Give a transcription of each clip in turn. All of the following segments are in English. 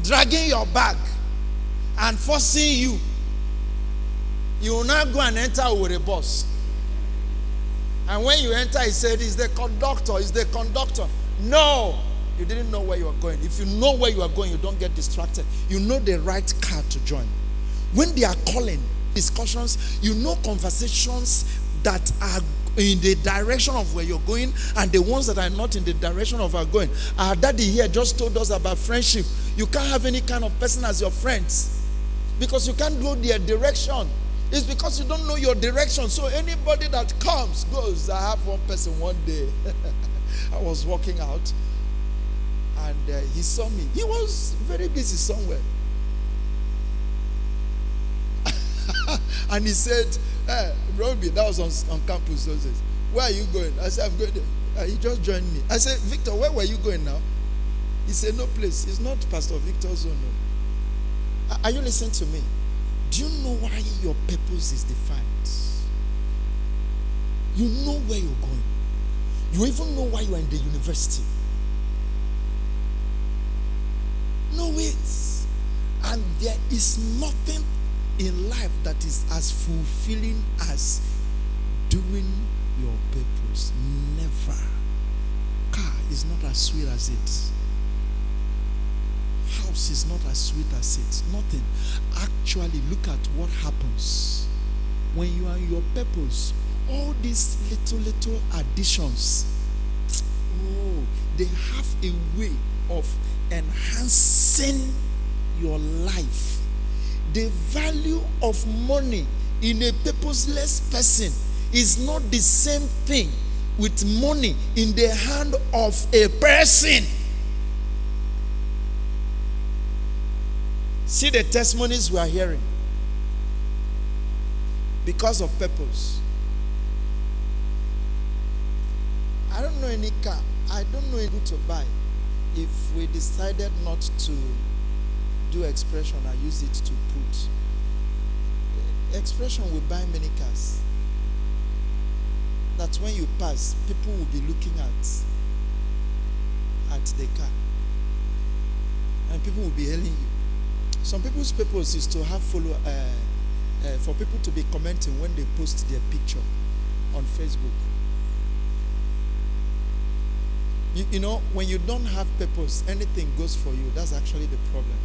dragging your bag and forcing you. You will now go and enter with a bus. And when you enter, he said, it's the conductor, it's the conductor. No, you didn't know where you are going. If you know where you are going, you don't get distracted. You know the right car to join. When they are calling discussions, you know conversations that are in the direction of where you're going and the ones that are not in the direction of our going. Our daddy here just told us about friendship. You can't have any kind of person as your friends because you can't go their direction. It's because you don't know your direction. So anybody that comes, goes. I have one person one day. I was walking out and he saw me. He was very busy somewhere. And he said, Roby, that was on campus those days. Where are you going? I said, I'm going there. He just joined me. I said, Victor, where were you going now? He said, no place. It's not Pastor Victor's zone. No. Are you listening to me? Do you know why your purpose is defined? You know where you're going. You even know why you are in the university. Know it. And there is nothing in life that is as fulfilling as doing your purpose. Never. Car is not as sweet as it. House is not as sweet as it. Nothing. Actually, look at what happens when you are in your purpose. All these little additions, they have a way of enhancing your life. The value of money in a purposeless person is not the same thing with money in the hand of a person. See the testimonies we are hearing because of purpose. I don't know any car. I don't know who to buy. If we decided not to do expression, I use it to put. Expression will buy many cars. That when you pass, people will be looking at the car. And people will be hailing you. Some people's purpose is to have for people to be commenting when they post their picture on Facebook. You know, when you don't have purpose, anything goes for you. That's actually the problem.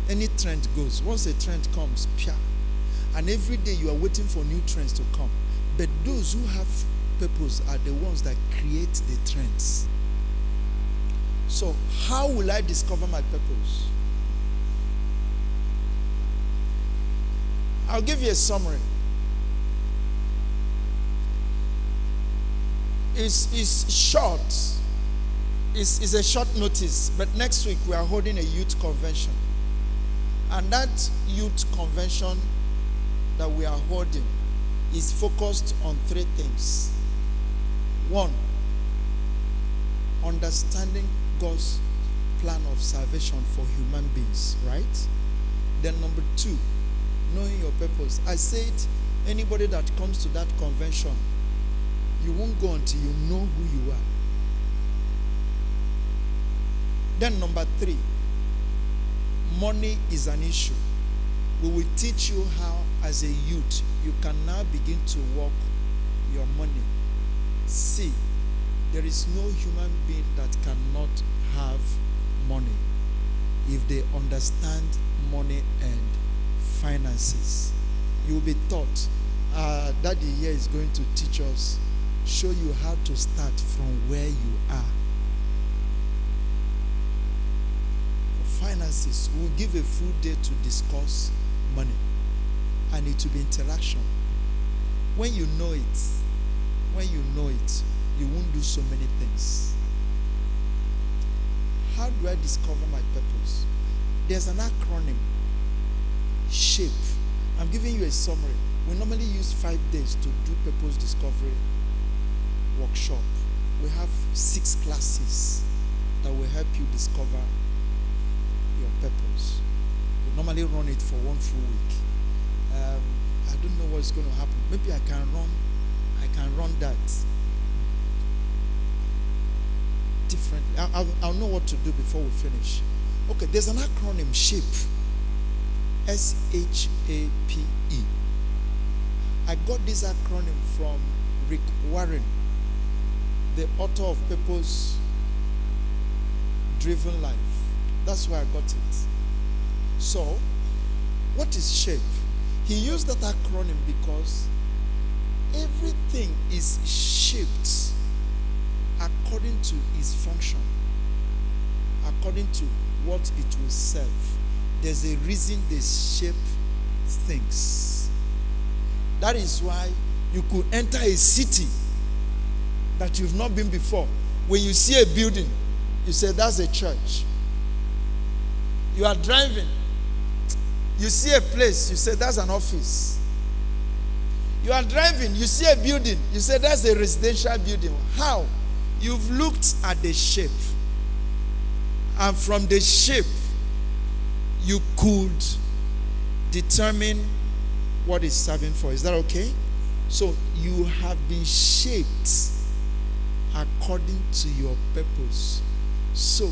Any trend goes. Once a trend comes, pia. And every day you are waiting for new trends to come. But those who have purpose are the ones that create the trends. So, how will I discover my purpose? I'll give you a summary. It's short. It's a short notice. But next week we are holding a youth convention. And that youth convention that we are holding is focused on 3 things. 1, understanding God's plan of salvation for human beings, right? Then number 2, knowing your purpose. I said anybody that comes to that convention, you won't go until you know who you are. Then number 3, money is an issue. We will teach you how, as a youth, you can now begin to work your money. See, there is no human being that cannot have money if they understand money and finances. You will be taught. Daddy here is going to teach us, show you how to start from where you are. Finances, we will give a full day to discuss money, and it will be interaction. When you know it, you won't do so many things. How do I discover my purpose? There's an acronym, SHAPE. I'm giving you a summary. We normally use 5 days to do purpose discovery workshop. We have 6 classes that will help you discover your purpose. We normally run it for 1 full week. I don't know what's going to happen. Maybe I can run that differently. I'll know what to do before we finish. Okay, there's an acronym, SHAPE. SHAPE. I got this acronym from Rick Warren, the author of Purpose Driven Life. That's where I got it. So, what is SHAPE? He used that acronym because everything is shaped according to its function, according to what it will serve. There's a reason they shape things. That is why you could enter a city that you've not been before. When you see a building, you say, that's a church. You are driving, you see a place, you say, that's an office. You are driving, you see a building, you say, that's a residential building. How? You've looked at the shape. And from the shape, you could determine what it's serving for. Is that okay? So you have been shaped according to your purpose. So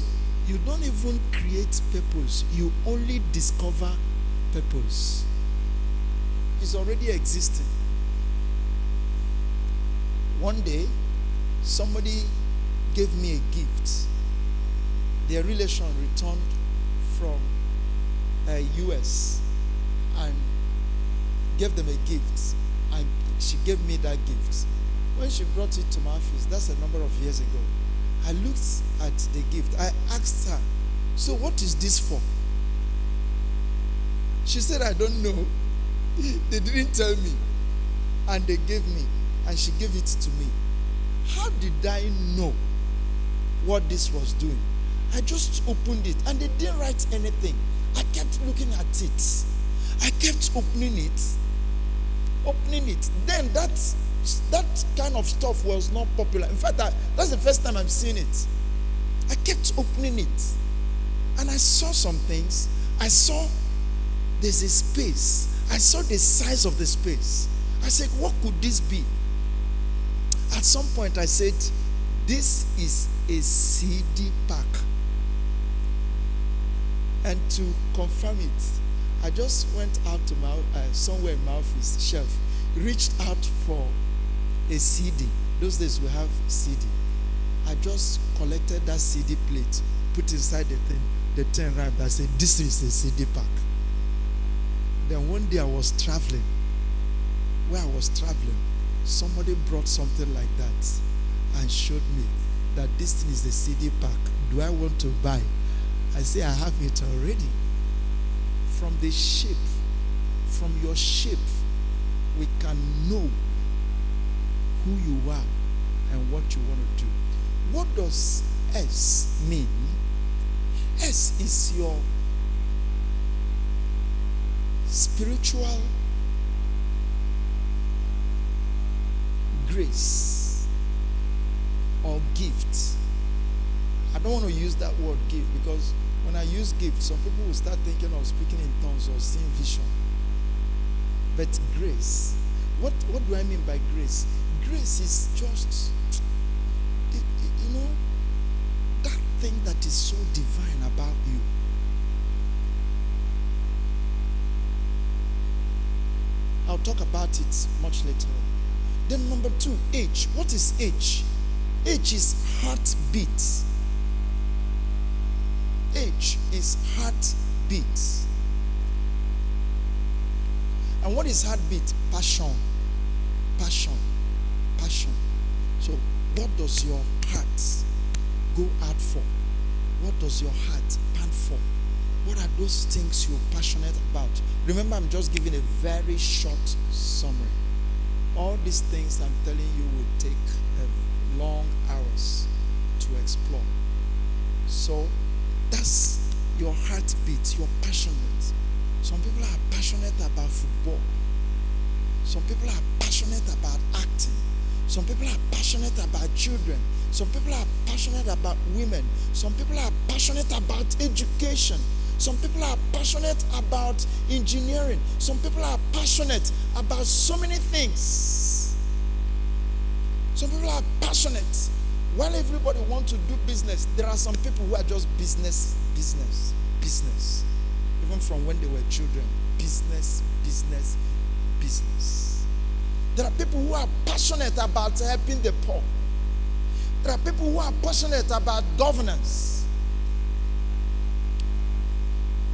you don't even create purpose. You only discover purpose. It's already existing. One day, somebody gave me a gift. Their relation returned from US and gave them a gift, and she gave me that gift. When she brought it to my office, that's a number of years ago, I looked at the gift. I asked her, so what is this for? She said, I don't know. They didn't tell me. And they gave me, and she gave it to me. How did I know what this was doing? I just opened it, and they didn't write anything. I kept looking at it. I kept opening it. Then that kind of stuff was not popular. In fact, that's the first time I'm seeing it. I kept opening it, and I saw some things. I saw there's a space. I saw the size of the space. I said, what could this be? At some point, I said, this is a CD pack. And to confirm it, I just went out to my somewhere in my office shelf, reached out for a CD. Those days we have CD. I just collected that CD plate, put inside the thing wrapped. I said, this is a CD pack. Then one day I was traveling. Where I was traveling, somebody brought something like that and showed me that this thing is a CD pack. Do I want to buy? I say, I have it already. From the shape, from your shape, we can know who you are and what you want to do. What does S mean? S is your spiritual grace or gift. I don't want to use that word gift, because when I use gift, some people will start thinking of speaking in tongues or seeing vision. But grace, what do I mean by grace? Grace is just, that thing that is so divine about you. I'll talk about it much later. Then number 2, H. What is H? H is heartbeat. H is heartbeat. And what is heartbeat? Passion. Passion. Passion. So what does your heart go out for? What does your heart pant for? What are those things you're passionate about? Remember, I'm just giving a very short summary. All these things I'm telling you will take long hours to explore. So that's your heartbeat. You're passionate. Some people are passionate about football. Some people are passionate about acting. Some people are passionate about children. Some people are passionate about women. Some people are passionate about education. Some people are passionate about engineering. Some people are passionate about so many things. Some people are passionate. While everybody wants to do business, there are some people who are just business. business. Even from when they were children. Business, business, business. There are people who are passionate about helping the poor. There are people who are passionate about governance.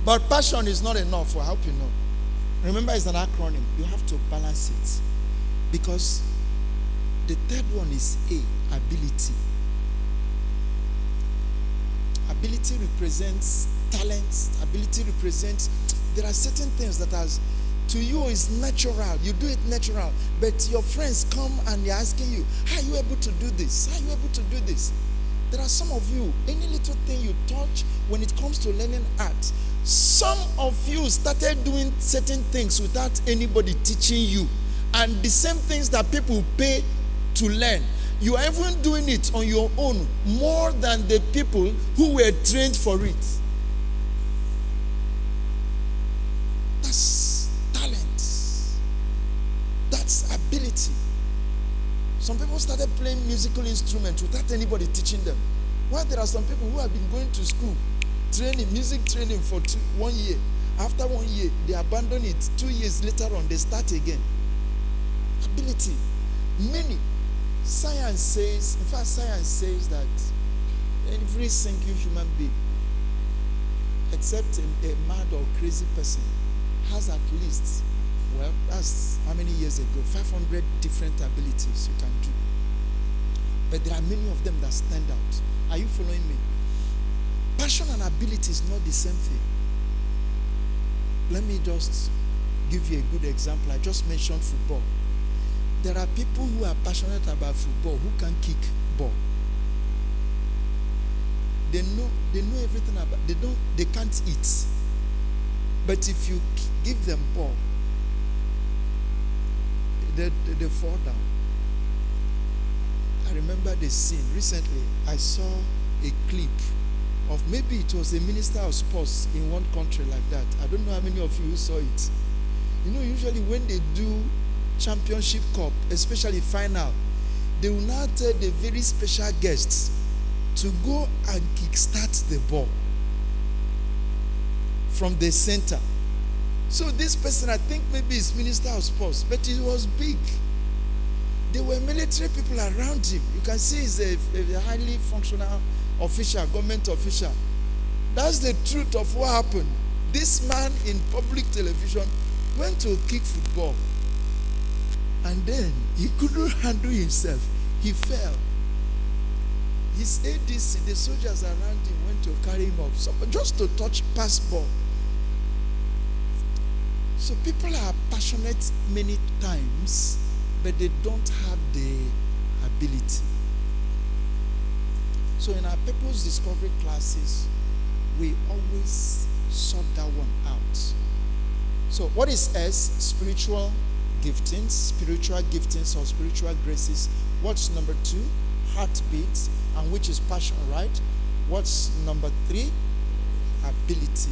But passion is not enough. I hope you know. Remember, it's an acronym. You have to balance it. Because the third one is A, ability. Ability represents talent. Ability represents, there are certain things that to you is natural. You do it natural. But your friends come and they're asking you, how are you able to do this? How are you able to do this? There are some of you, any little thing you touch when it comes to learning art, some of you started doing certain things without anybody teaching you. And the same things that people pay to learn, you are even doing it on your own more than the people who were trained for it. That's talent. That's ability. Some people started playing musical instruments without anybody teaching them. While there are some people who have been going to school, music training for 1 year. After 1 year, they abandon it. 2 years later on, they start again. Ability. Many. Science says that every single human being, except a mad or crazy person, has at least, well, that's how many years ago, 500 different abilities you can do. But there are many of them that stand out. Are you following me? Passion and ability is not the same thing. Let me just give you a good example. I just mentioned football. There are people who are passionate about football who can kick ball. They know everything about. They can't eat. But if you give them ball, they fall down. I remember the scene recently. I saw a clip of, maybe it was a minister of sports in one country like that. I don't know how many of you saw it. You know, usually when they do championship cup, especially final, they will now tell the very special guests to go and kickstart the ball from the center. So this person, I think maybe is minister of sports, but he was big. There were military people around him. You can see he's a highly functional official, government official. That's the truth of what happened. This man in public television went to kick football. And then he couldn't handle himself. He fell. His ADC, the soldiers around him, went to carry him up. So just to touch pass ball. So people are passionate many times, but they don't have the ability. So in our purpose discovery classes, we always sort that one out. So what is S? Spiritual giftings or spiritual graces. What's number 2? Heartbeat, and which is passion, right? What's number 3? Ability.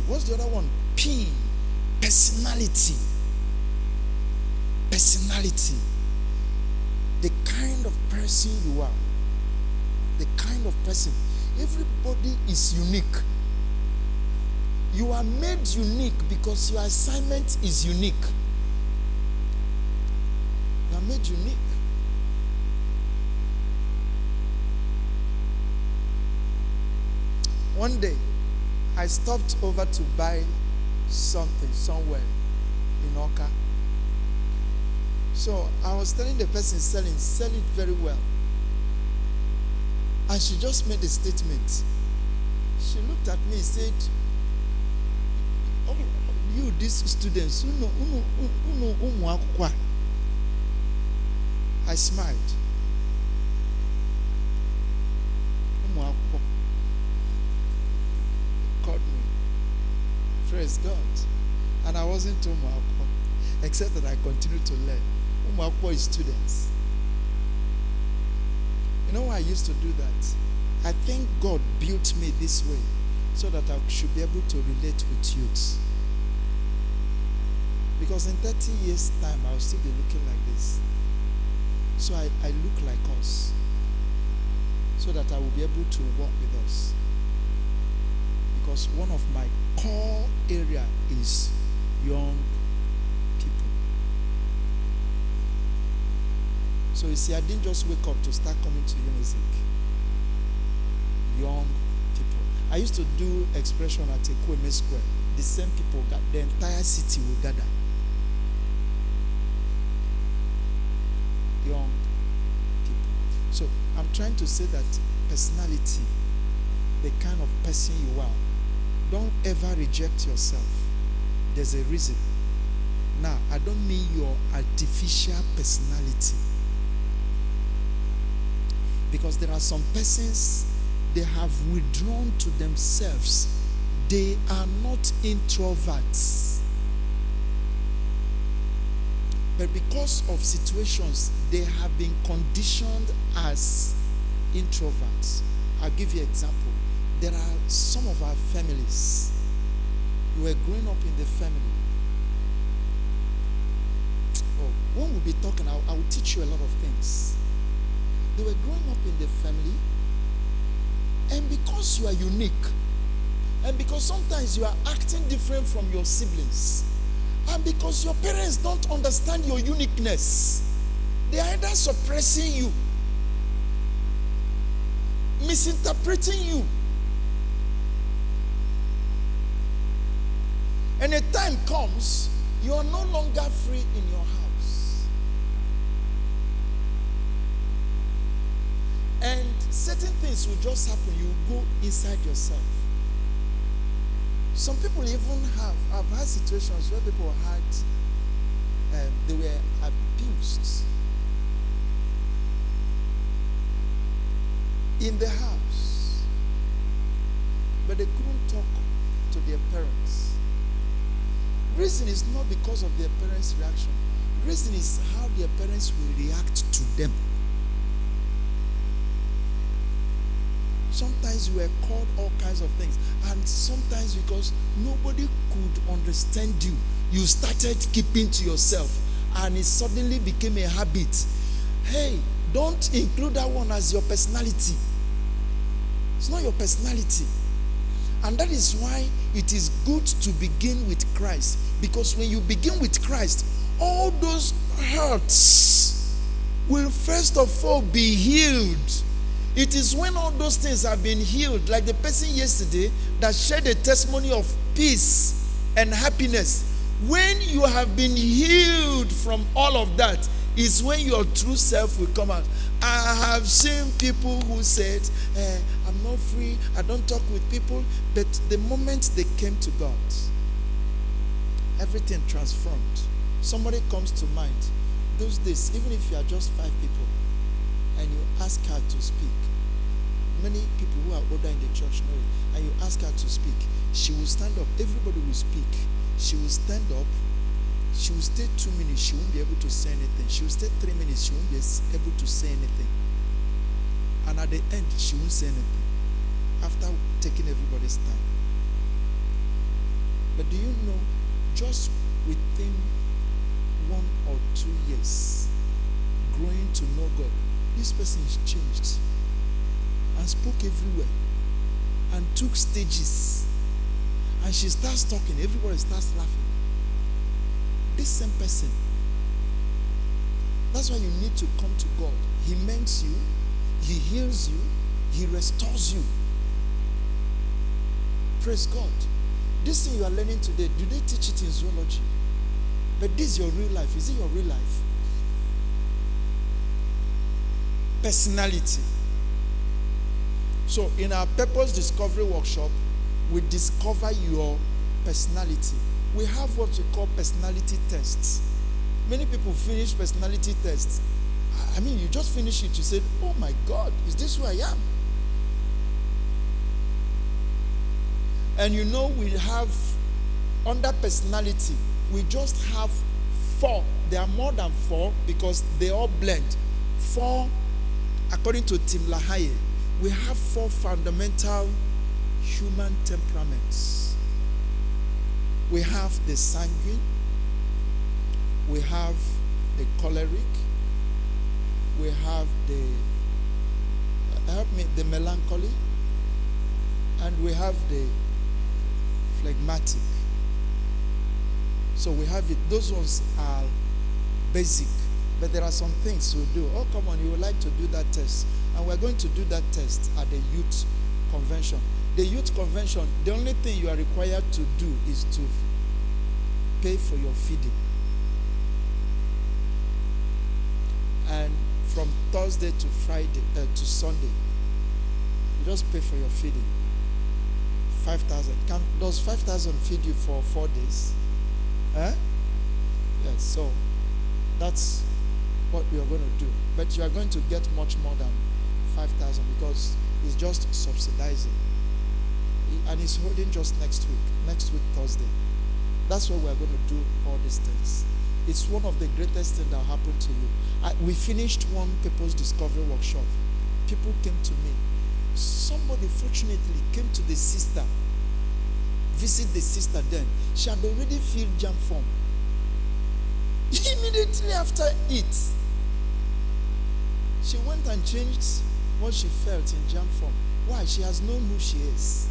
What's the other one? P. Personality. The kind of person you are. The kind of person. Everybody is unique. You are made unique because your assignment is unique. You are made unique. One day, I stopped over to buy something somewhere in AWKA. So I was telling the person selling, sell it very well. And she just made a statement. She looked at me and said, "Oh, you these students, I smiled. Called me. Praise God. And I wasn't Umuakwa, except that I continued to learn. Umuakwa is students. You know why I used to do that? I think God built me this way so that I should be able to relate with youths. Because in 30 years' time, I'll still be looking like this. So I look like us, so that I will be able to walk with us. because one of my core area is young people. So you see, I didn't just wake up to start coming to Music. Young people. I used to do expression at Ekweme Square. The same people, the entire city will gather. Young people. So I'm trying to say that personality, the kind of person you are, don't ever reject yourself. There's a reason. Now, I don't mean your artificial personality. Because there are some persons, they have withdrawn to themselves. They are not introverts. But because of situations, they have been conditioned as introverts. I'll give you an example. There are some of our families. You were growing up in the family. Oh, when we'll be talking, I will teach you a lot of things. They were growing up in the family, and because you are unique, and because sometimes you are acting different from your siblings, and because your parents don't understand your uniqueness, they are either suppressing you, misinterpreting you. And a time comes, you are no longer free in your house. And certain things will just happen. You go inside yourself. Some people even I've had situations where people they were abused in the house, but they couldn't talk to their parents. Reason is not because of their parents' reaction. Reason is how their parents will react to them. Sometimes you were called all kinds of things, and sometimes because nobody could understand you, you started keeping to yourself, and it suddenly became a habit. Hey, don't include that one as your personality. It's not your personality. And that is why it is good to begin with Christ. Because when you begin with Christ, all those hurts will first of all be healed. It is when all those things have been healed, like the person yesterday that shared a testimony of peace and happiness. When you have been healed from all of that, is when your true self will come out. I have seen people who said, I'm not free, I don't talk with people, but the moment they came to God, everything transformed. Somebody comes to mind. Those days, even if you are just 5 people, and you ask her to speak, many people who are older in the church know it, and you ask her to speak, she will stand up, everybody will speak. She will stand up, she will stay 2 minutes, she won't be able to say anything. She will stay 3 minutes, she won't be able to say anything. And at the end, she won't say anything after taking everybody's time. But do you know, just within 1 or 2 years, growing to know God, this person is changed and spoke everywhere and took stages. And she starts talking, everybody starts laughing. This same person. That's why you need to come to God. He mends you, He heals you, He restores you. Praise God. This thing you are learning today, do they teach it in zoology? But this is your real life. Is it your real life? Personality. So in our purpose discovery workshop, we discover your personality. We have what we call personality tests. Many people finish personality tests. I mean, you just finish it, you said, oh my God, is this who I am? And you know, we have, under personality, we just have 4. There are more than 4 because they all blend. 4, according to Tim LaHaye, we have 4 fundamental human temperaments. We have the sanguine, we have the choleric, we have the melancholy, and we have the phlegmatic. So we have it. Those ones are basic. But there are some things we do. Oh, come on, you would like to do that test. And we're going to do that test at the youth convention. The youth convention, the only thing you are required to do is to pay for your feeding. And from Thursday to Friday, to Sunday, you just pay for your feeding. 5,000. Does 5,000 feed you for 4 days? Yes, so that's what we are going to do. But you are going to get much more than 5,000 because it's just subsidizing. And it's holding just next week Thursday. That's why we are going to do all these things. It's one of the greatest things that will happen to you. We finished one People's Discovery Workshop. People came to me. Somebody fortunately came to the sister, visit the sister then. She had already filled jam form. Immediately after it, she went and changed what she felt in jam form. Why? She has known who she is.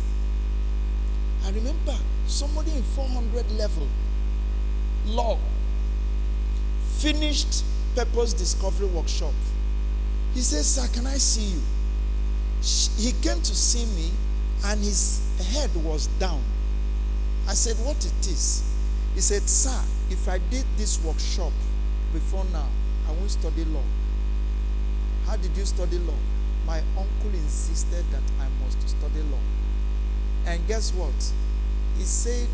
I remember somebody in 400 level, law, finished Purpose Discovery Workshop. He says, "Sir, can I see you?" He came to see me and his head was down. I said, "What it is?" He said, "Sir, if I did this workshop before now, I won't study law." "How did you study law?" "My uncle insisted that I must study law." And guess what? He said,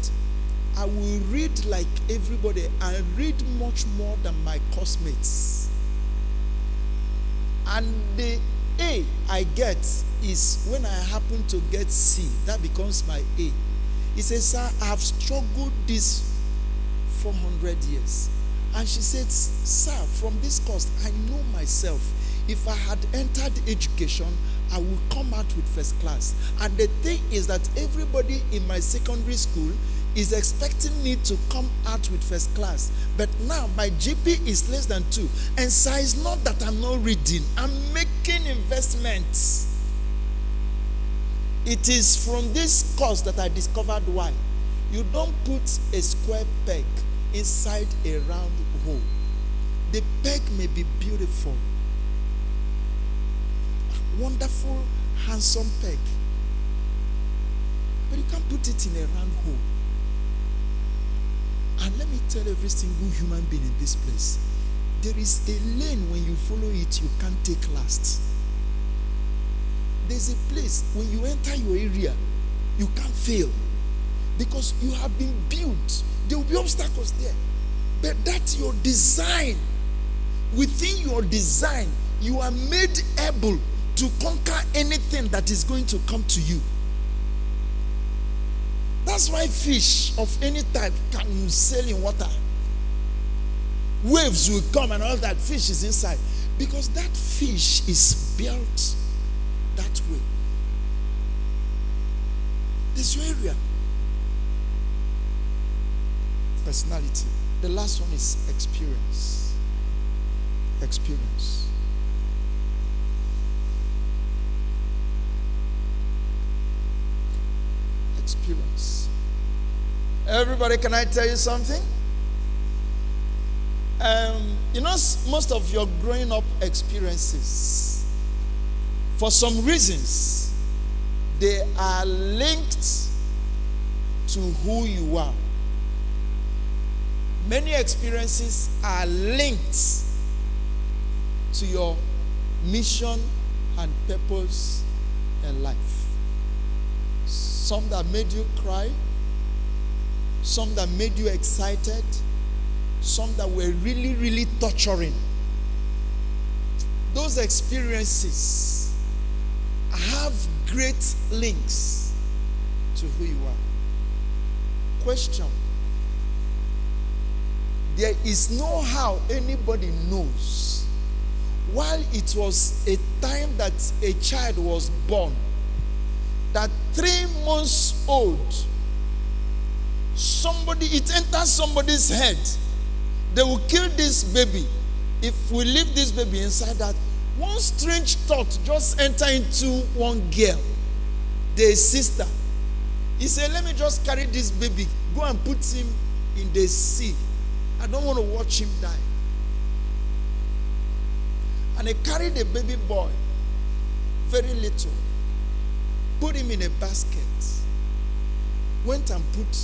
"I will read like everybody. I read much more than my classmates. And the A I get is when I happen to get C, that becomes my A." He says, "Sir, I have struggled this 400 years. And she said, "Sir, from this course, I know myself. If I had entered education, I will come out with first class. And the thing is that everybody in my secondary school is expecting me to come out with first class. But now my GP is less than 2. And sir, it's not that I'm not reading. I'm making investments. It is from this course that I discovered why. You don't put a square peg inside a round hole. The peg may be beautiful, wonderful, handsome peg, but you can't put it in a round hole. And let me tell every single human being in this place, there is a lane when you follow it, you can't take last. There's a place when you enter your area, you can't fail because you have been built. There will be obstacles there, but that's your design. Within your design, you are made able to conquer anything that is going to come to you. That's why fish of any type can sail in water. Waves will come and all that, fish is inside. Because that fish is built that way. This your area. Personality. The last one is experience. Experience. Experience. Everybody, can I tell you something? Most of your growing up experiences, for some reasons, they are linked to who you are. Many experiences are linked to your mission and purpose in life. Some that made you cry, some that made you excited, some that were really, really torturing. Those experiences have great links to who you are. Question: there is no how anybody knows, while it was a time that a child was born, that 3 months old, it enters somebody's head, they will kill this baby. If we leave this baby inside that, one strange thought just enter into one girl, the sister. He said, let me just carry this baby, go and put him in the sea. I don't want to watch him die. And he carried a baby boy, very little, put him in a basket, went and put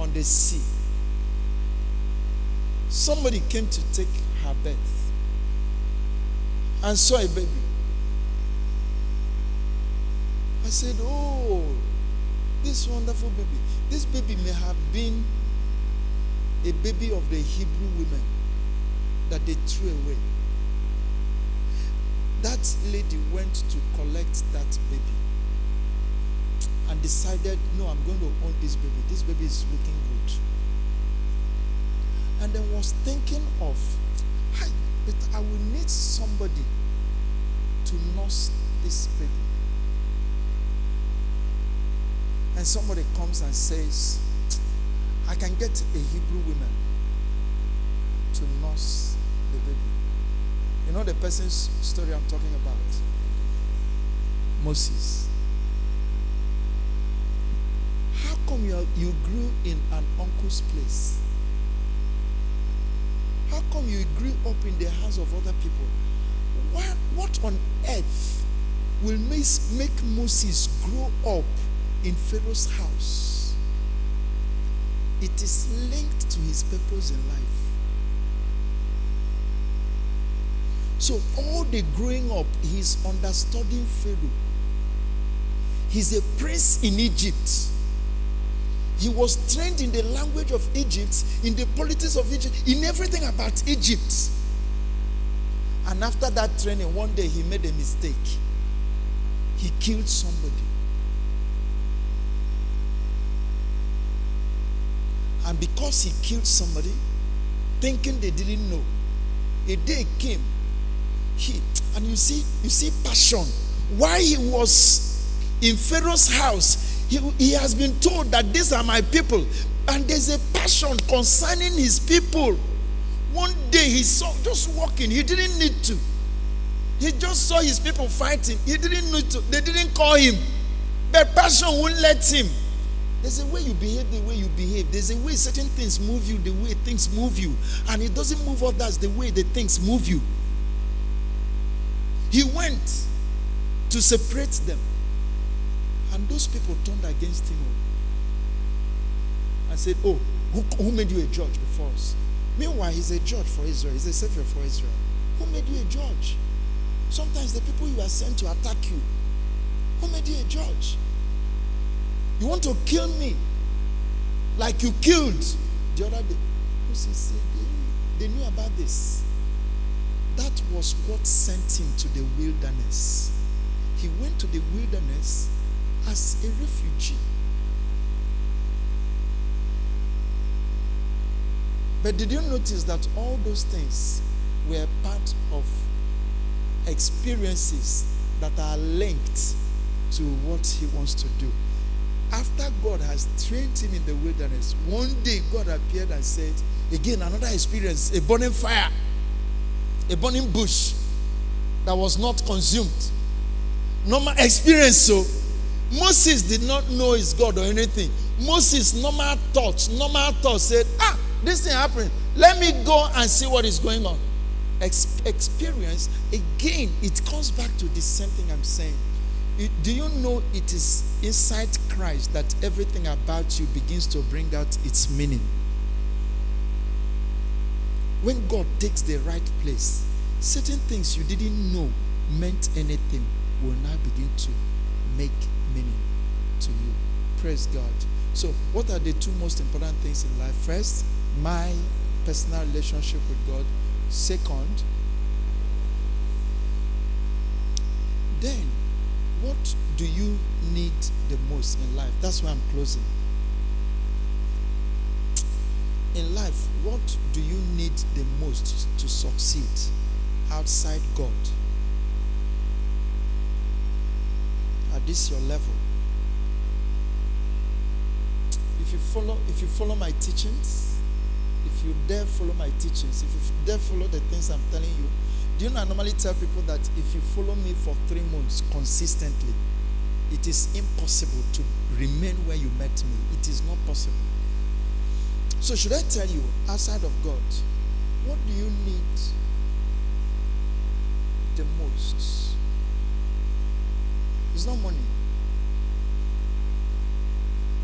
on the sea. Somebody came to take her birth and saw a baby. I said, oh, this wonderful baby. This baby may have been a baby of the Hebrew women that they threw away. That lady went to collect that baby and decided, no, I'm going to own this baby. This baby is looking good. And then was thinking of, hi, but I will need somebody to nurse this baby. And somebody comes and says, I can get a Hebrew woman to nurse the baby. You know the person's story I'm talking about? Moses. How come you grew in an uncle's place? How come you grew up in the hands of other people? What on earth will make Moses grow up in Pharaoh's house? It is linked to his purpose in life. So all the growing up, he's understudying Pharaoh. He's a prince in Egypt. He was trained in the language of Egypt, in the politics of Egypt, in everything about Egypt. And after that training, one day he made a mistake. He killed somebody. And because he killed somebody, thinking they didn't know, a day came. And you see passion. While he was in Pharaoh's house, he has been told that these are my people. And there's a passion concerning his people. One day he saw, just walking, he didn't need to. He just saw his people fighting. He didn't need to. They didn't call him. But passion won't let him. There's a way you behave the way you behave. There's a way certain things move you the way things move you. And it doesn't move others the way the things move you. He went to separate them. And those people turned against him and said, oh, who made you a judge before us? Meanwhile, he's a judge for Israel. He's a savior for Israel. Who made you a judge? Sometimes the people you are sent to attack you. Who made you a judge? You want to kill me like you killed the other day. Moses said they knew about this. That was what sent him to the wilderness. He went to the wilderness as a refugee. But did you notice that all those things were part of experiences that are linked to what he wants to do? After God has trained him in the wilderness, one day God appeared and said, again, another experience, a burning fire, a burning bush that was not consumed. Normal experience. So Moses did not know it's God or anything. Moses' normal thoughts said, this thing happened. Let me go and see what is going on. Experience, again, it comes back to the same thing I'm saying. Do you know it is inside Christ that everything about you begins to bring out its meaning? When God takes the right place, certain things you didn't know meant anything will now begin to make meaning to you. Praise God. So, what are the two most important things in life? First, my personal relationship with God. Second, then, what do you need the most in life? That's why I'm closing. In life, what do you need the most to succeed outside God? At this your level. If you follow my teachings, if you dare follow my teachings, if you dare follow the things I'm telling you, do you know I normally tell people that if you follow me for 3 months consistently, it is impossible to remain where you met me. It is not possible. So should I tell you, outside of God, what do you need the most? It's not money.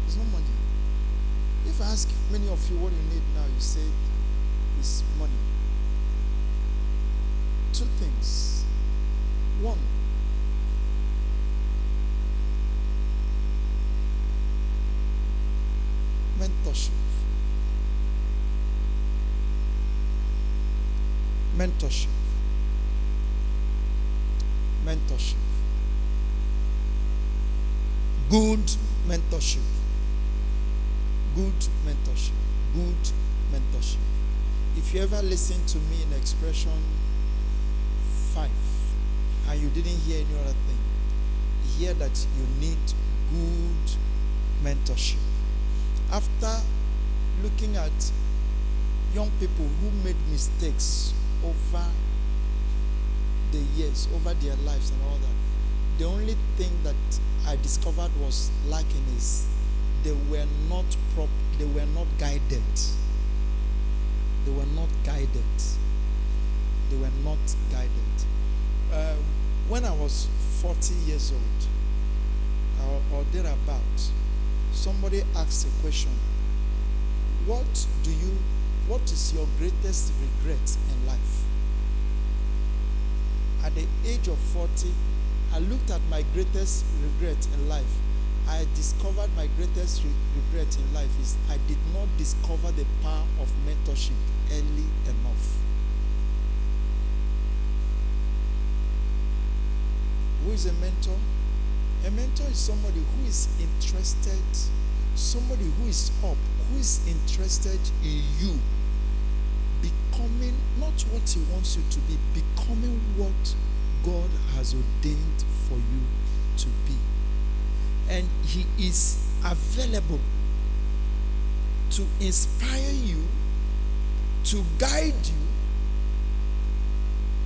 It's not money. If I ask many of you what you need now, you say it's money. Two things. One, mentorship. Mentorship. Mentorship. Good mentorship. Good mentorship. Good mentorship. If you ever listen to me in expression 5 and you didn't hear any other thing, hear that you need good mentorship. After looking at young people who made mistakes over the years, over their lives and all that, the only thing that I discovered was lacking is they were not guided. They were not guided. They were not guided. When I was 40 years old, or thereabout, somebody asked a question. What is your greatest regret in life? At the age of 40, I looked at my greatest regret in life. I discovered my greatest regret in life is I did not discover the power of mentorship early enough. Who is a mentor? A mentor is somebody who is interested, somebody who is up, who is interested in you becoming not what he wants you to be, becoming what God has ordained for you to be. And he is available to inspire you, to guide you,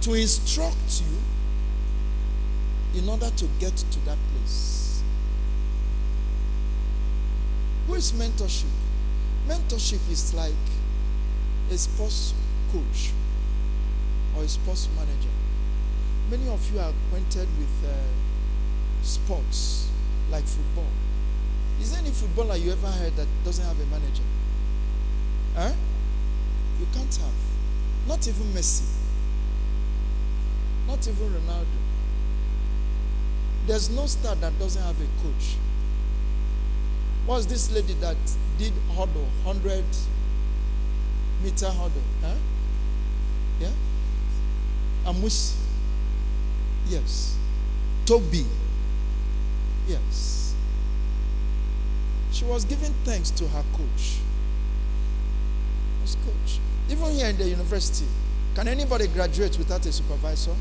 to instruct you in order to get to that place. Who is mentorship? Mentorship is like a sports coach or a sports manager. Many of you are acquainted with sports like football. Is there any footballer you ever heard that doesn't have a manager? Huh? You can't have. Not even Messi. Not even Ronaldo. There's no star that doesn't have a coach. What's this lady that did hurdle, 100-meter hurdle? Huh? Yeah? Amusi? Yes. Toby? Yes. She was giving thanks to her coach. As coach. Even here in the university, can anybody graduate without a supervisor?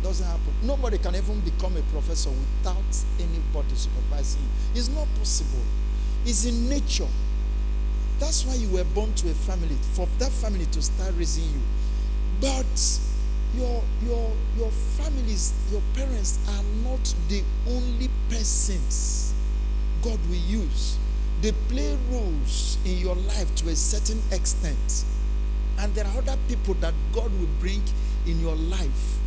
Doesn't happen. Nobody can even become a professor without anybody supervising. It's not possible. It's in nature. That's why you were born to a family, for that family to start raising you. But your families, your parents are not the only persons God will use. They play roles in your life to a certain extent. And there are other people that God will bring in your life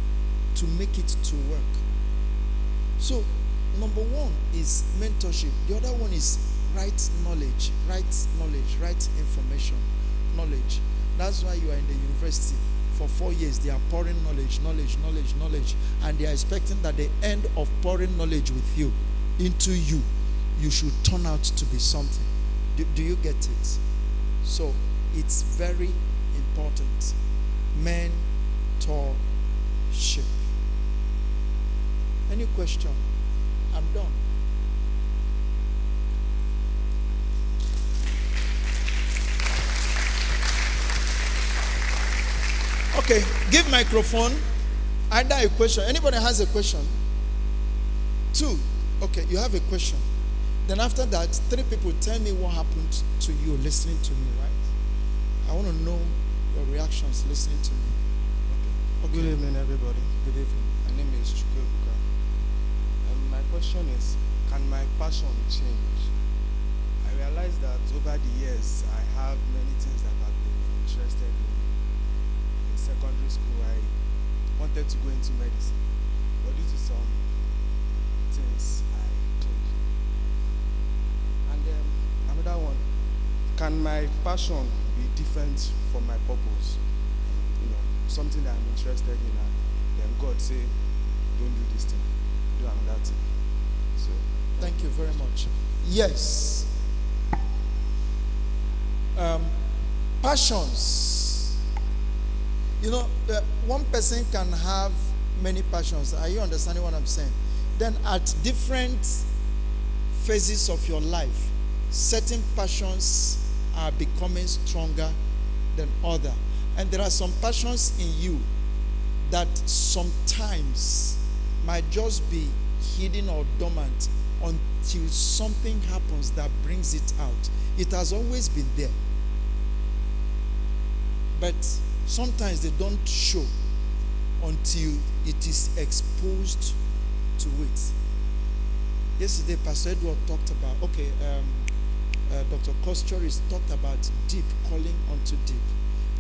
to make it to work. So, number one is mentorship. The other one is right knowledge, right information, knowledge. That's why you are in the university. For 4 years, they are pouring knowledge. And they are expecting that the end of pouring knowledge with you, into you, you should turn out to be something. Do you get it? So, it's very important. Mentorship. Any question? I'm done. Okay, give microphone. Either a question. Anybody has a question? 2. Okay, you have a question. Then after that, 3 people tell me what happened to you listening to me, right? I want to know your reactions listening to me. Okay. Good evening, everybody. Good evening. My name is AWKA. my question is, can my passion change? I realize that over the years, I have many things that I've been interested in. In secondary school, I wanted to go into medicine, but due to some things, I changed. And then another one, can my passion be different from my purpose? Something that I'm interested in, and then God say, don't do this thing, do another thing. So, thank you very much. Yes. Passions. One person can have many passions. Are you understanding what I'm saying? Then at different phases of your life, certain passions are becoming stronger than other. And there are some passions in you that sometimes might just be hidden or dormant until something happens that brings it out. It has always been there. But sometimes they don't show until it is exposed to it. Yesterday, Pastor Edward talked about, Dr. Kostoris talked about deep, calling unto deep.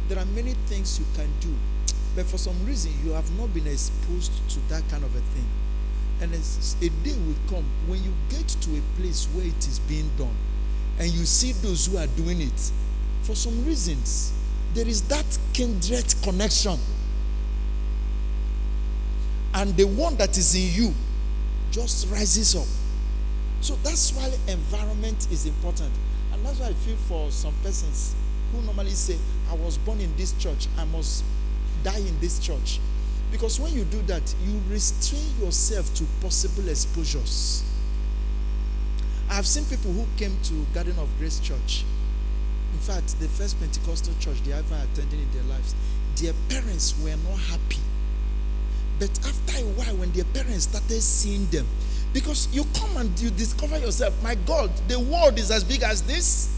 There are many things you can do, but for some reason you have not been exposed to that kind of a thing. And a day will come when you get to a place where it is being done, and you see those who are doing it. For some reasons, there is that kindred connection, and the one that is in you just rises up. So that's why environment is important, and that's why I feel for some persons who normally say, I was born in this church, I must die in this church. Because when you do that, you restrain yourself to possible exposures. I have seen people who came to Garden of Grace Church. In fact, the first Pentecostal church they ever attended in their lives, their parents were not happy. But after a while, when their parents started seeing them, because you come and you discover yourself, my God, the world is as big as this.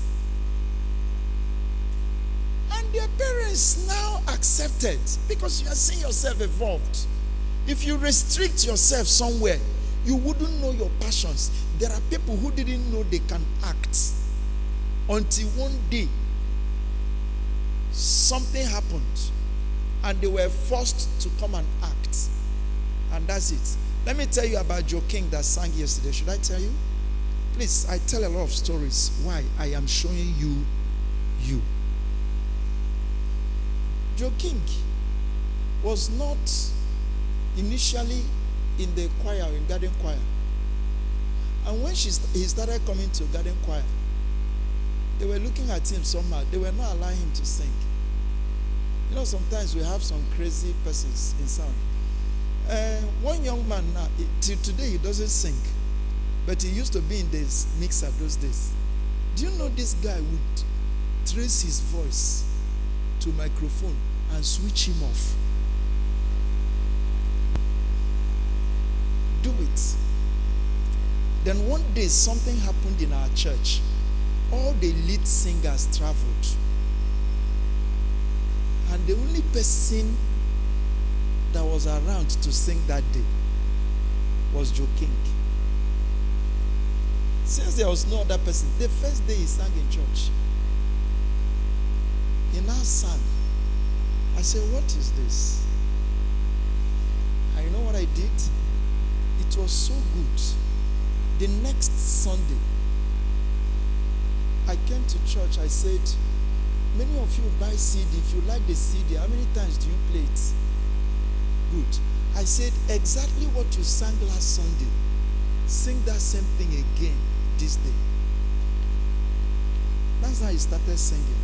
And their parents now accepted, because you are seeing yourself evolved. If you restrict yourself somewhere, you wouldn't know your passions. There are people who didn't know they can act until one day something happened and they were forced to come and act. And that's it. Let me tell you about Joe King that sang yesterday. Should I tell you? Please, I tell a lot of stories why I am showing you. Joe King was not initially in the choir, in garden choir. And when he started coming to garden choir, they were looking at him somehow. They were not allowing him to sing. Sometimes we have some crazy persons in sound. One young man now, till today he doesn't sing, but he used to be in this mixer those days. Do you know this guy would trace his voice to microphone and switch him off? Do it. Then one day something happened in our church. All the lead singers traveled, and the only person that was around to sing that day was Joe King. Since there was no other person, the first day he sang in church, he now sang. I said, what is this? And you know what I did? It was so good. The next Sunday, I came to church. I said, many of you buy CD. If you like the CD, how many times do you play it? Good. I said, exactly what you sang last Sunday, sing that same thing again this day. That's how he started singing.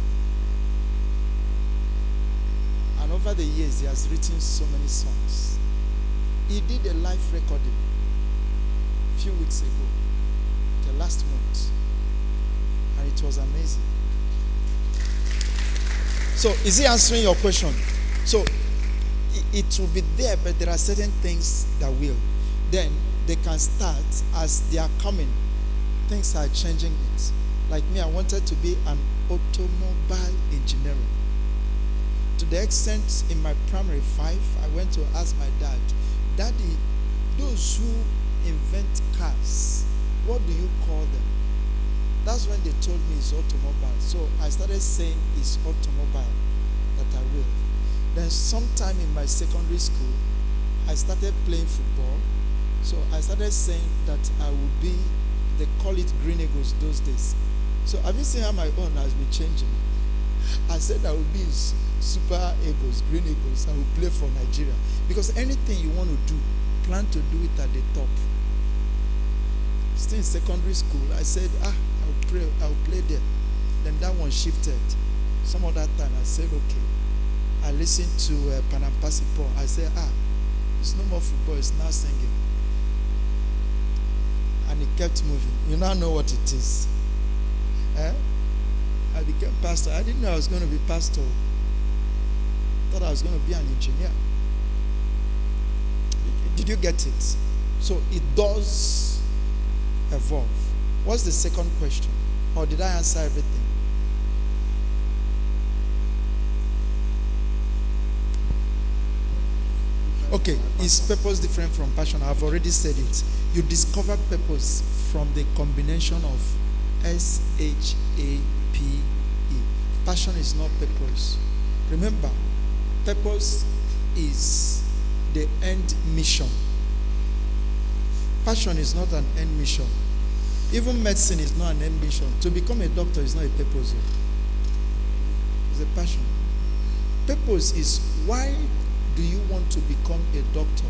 And over the years, he has written so many songs. He did a live recording a few weeks ago, the last month. And it was amazing. So, is he answering your question? So, it will be there, but there are certain things that will. Then, they can start as they are coming. Things are changing it. Like me, I wanted to be an automobile engineer. To the extent in my primary 5, I went to ask my dad, Daddy, those who invent cars, what do you call them? That's when they told me it's automobile. So I started saying it's automobile that I will. Then sometime in my secondary school, I started playing football. So I started saying that I would be, they call it Green Eagles those days. So have you seen how my own has been changing? I said I would be Super Eagles, Green Eagles. I will play for Nigeria. Because anything you want to do, plan to do it at the top. Still in secondary school, I said, I'll play there. Then that one shifted. Some other time, I said, okay. I listened to Panampasipo. I said, it's no more football, it's now singing. And it kept moving. You now know what it is. I became pastor. I didn't know I was going to be pastor. I thought I was going to be an engineer. Did you get it? So it does evolve. What's the second question? Or did I answer everything? Okay, is purpose different from passion? I've already said it. You discover purpose from the combination of SHAPE. Passion is not purpose. Remember, purpose is the end mission. Passion is not an end mission. Even medicine is not an end mission. To become a doctor is not a purpose. It's a passion. Purpose is, why do you want to become a doctor?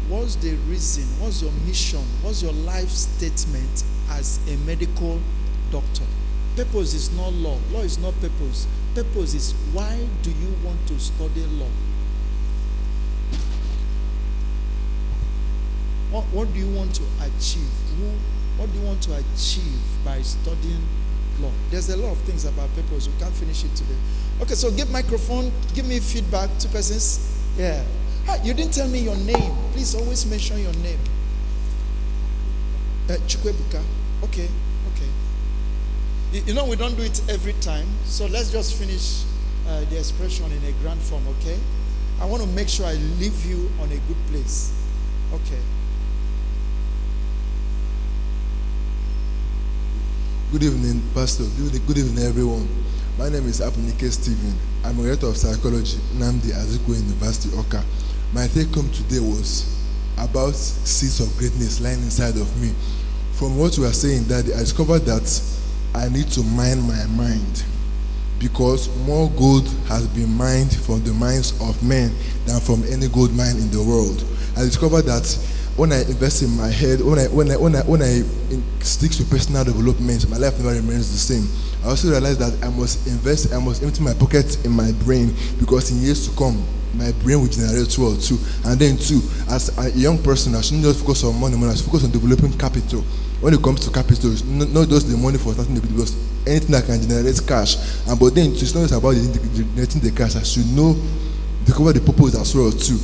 What's the reason? What's your mission? What's your life statement as a medical doctor? Purpose is not law. Law is not purpose. Purpose is, why do you want to study law? What do you want to achieve? What do you want to achieve by studying law? There's a lot of things about purpose. We can't finish it today. Okay, so give microphone. Give me feedback. 2 persons. Yeah. You didn't tell me your name. Please always mention your name. Chukwebuka. Okay. You know we don't do it every time. So let's just finish the expression in a grand form, okay? I want to make sure I leave you on a good place. Okay. Good evening, Pastor. Good evening, everyone. My name is Apunike Stephen. I'm a director of psychology, AWKA University, AWKA. My take home today was about seeds of greatness lying inside of me. From what you are saying, Daddy, I discovered that I need to mine my mind, because more gold has been mined from the minds of men than from any gold mine in the world. I discovered that when I invest in my head, when I stick to personal development, my life never remains the same. I also realized that I must empty my pocket in my brain, because in years to come, my brain will generate wealth too. And then too, as a young person, I shouldn't just focus on money, I should focus on developing capital. When it comes to capital, it's not just the money for starting the business, anything that can generate cash. But then it's not just about generating the cash. I should know, discover the purpose as well too.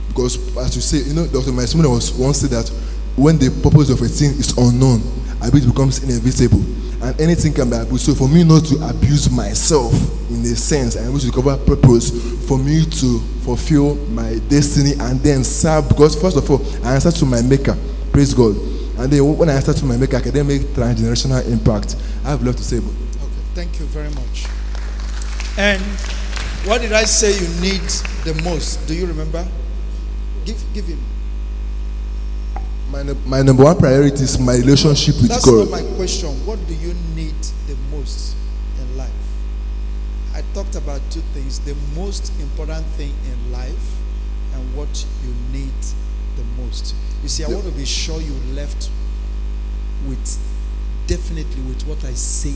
Because as you say, Dr. Maismuna once said that when the purpose of a thing is unknown, it becomes inevitable. And anything can be abused. So for me not to abuse myself in a sense, I need to discover purpose for me to fulfill my destiny and then serve. Because first of all, I answer to my maker. Praise God. And then when I answer to my maker, I can then make transgenerational impact. I have a lot to say. Okay, thank you very much. And what did I say you need the most? Do you remember? Give him. My number one priority is my relationship with That's God. That's not my question. What do you need the most in life? I talked about 2 things. The most important thing in life and what you need the most. You see, I want to be sure you left with, definitely with what I said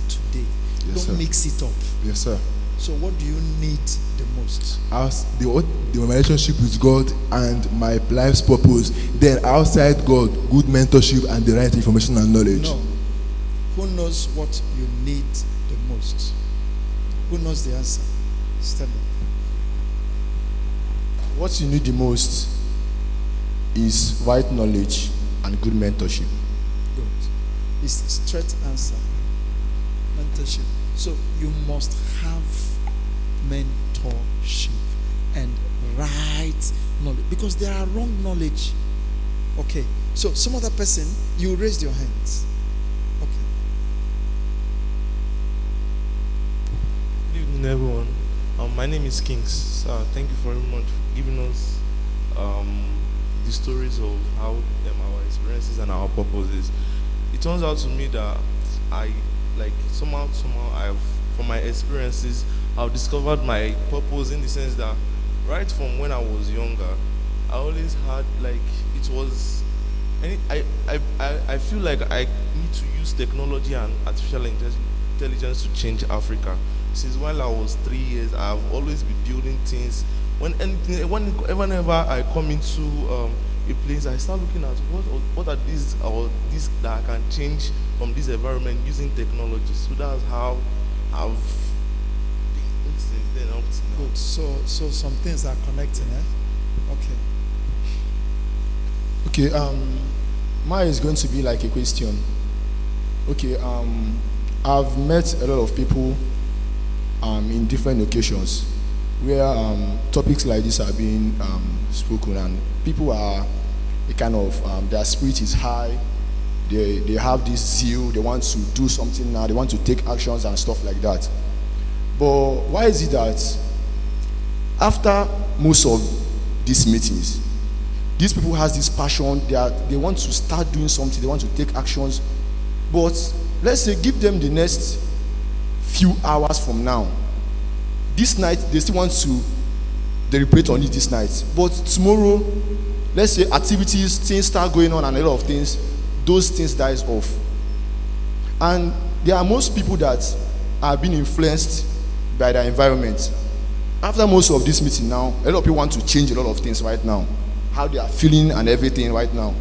today. Yes, Don't sir. mix it up. Yes, sir. So what do you need the most? As the relationship with God and my life's purpose. Then outside God, good mentorship and the right information and knowledge. No. Who knows what you need the most? Who knows the answer? Stand up. What you need the most is right knowledge and good mentorship. Good. It's a straight answer. Mentorship. So you must have mentorship and right knowledge, because there are wrong knowledge. Okay. So some other person, you raised your hands. Okay. Good evening, everyone. My name is Kings. Thank you very much for giving us the stories of how our experiences and our purposes. It turns out to me that I like somehow from my experiences I've discovered my purpose in the sense that right from when I was younger, I always had like it was. I feel like I need to use technology and artificial intelligence to change Africa. Since while I was 3 years, I've always been building things. Whenever I come into a place, I start looking at what are these that I can change from this environment using technology. So that's how I've been since then up to now. Good. So some things are connecting, eh? Okay. Okay, mine is going to be like a question. Okay, I've met a lot of people in different occasions where topics like this are being spoken, and people are a kind of their spirit is high. They have this zeal. They want to do something now. They want to take actions and stuff like that. But why is it that after most of these meetings, these people has this passion, they want to start doing something, they want to take actions, but let's say give them the next few hours from now. This night, they still want to deliberate on it this night. But tomorrow, let's say activities, things start going on and a lot of things, those things dies off. And there are most people that are being influenced by their environment. After most of this meeting now, a lot of people want to change a lot of things right now. How they are feeling and everything right now.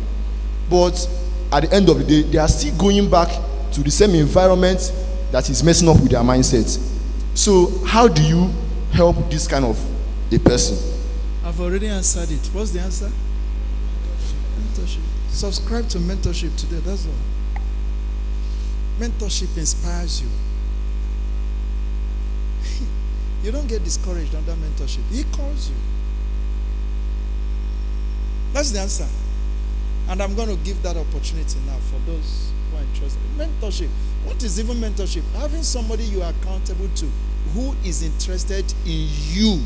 But at the end of the day, they are still going back to the same environment that is messing up with their mindset. So how do you help this kind of a person? I've already answered it. What's the answer? Mentorship. Subscribe to mentorship today, that's all. Mentorship inspires you. You don't get discouraged under mentorship. He calls you. That's the answer. And I'm going to give that opportunity now for those who are interested. Mentorship. What is even mentorship? Having somebody you are accountable to who is interested in you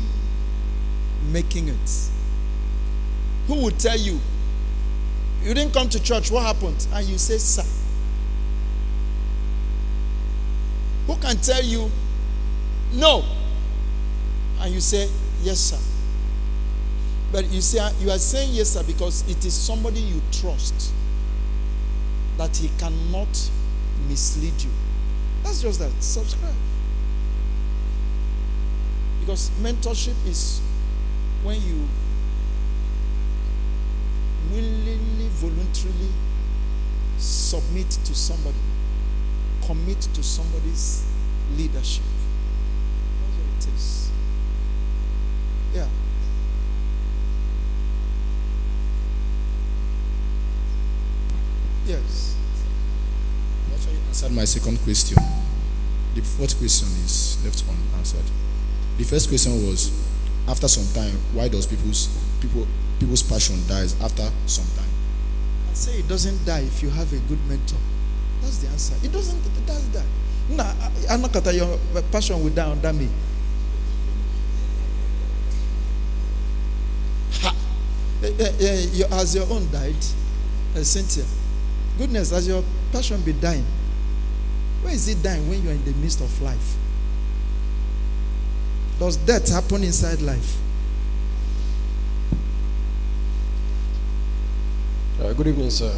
making it. Who will tell you, you didn't come to church, what happened? And you say, sir. Who can tell you, no? And you say, yes, sir. But you are saying yes, sir, because it is somebody you trust that he cannot mislead you. That's just that. Subscribe. Because mentorship is when you willingly, voluntarily submit to somebody, commit to somebody's leadership. That's what it is. Yeah. Yes. You actually answered my second question. The fourth question is left unanswered. The first question was, after some time, why does people's passion dies after some time? I say it doesn't die if you have a good mentor. That's the answer. It does die. No, I'm not that your passion will die under me. Has your own died, Cynthia? Goodness, has your passion been dying? Where is it dying when you are in the midst of life? Does death happen inside life? Good evening, sir.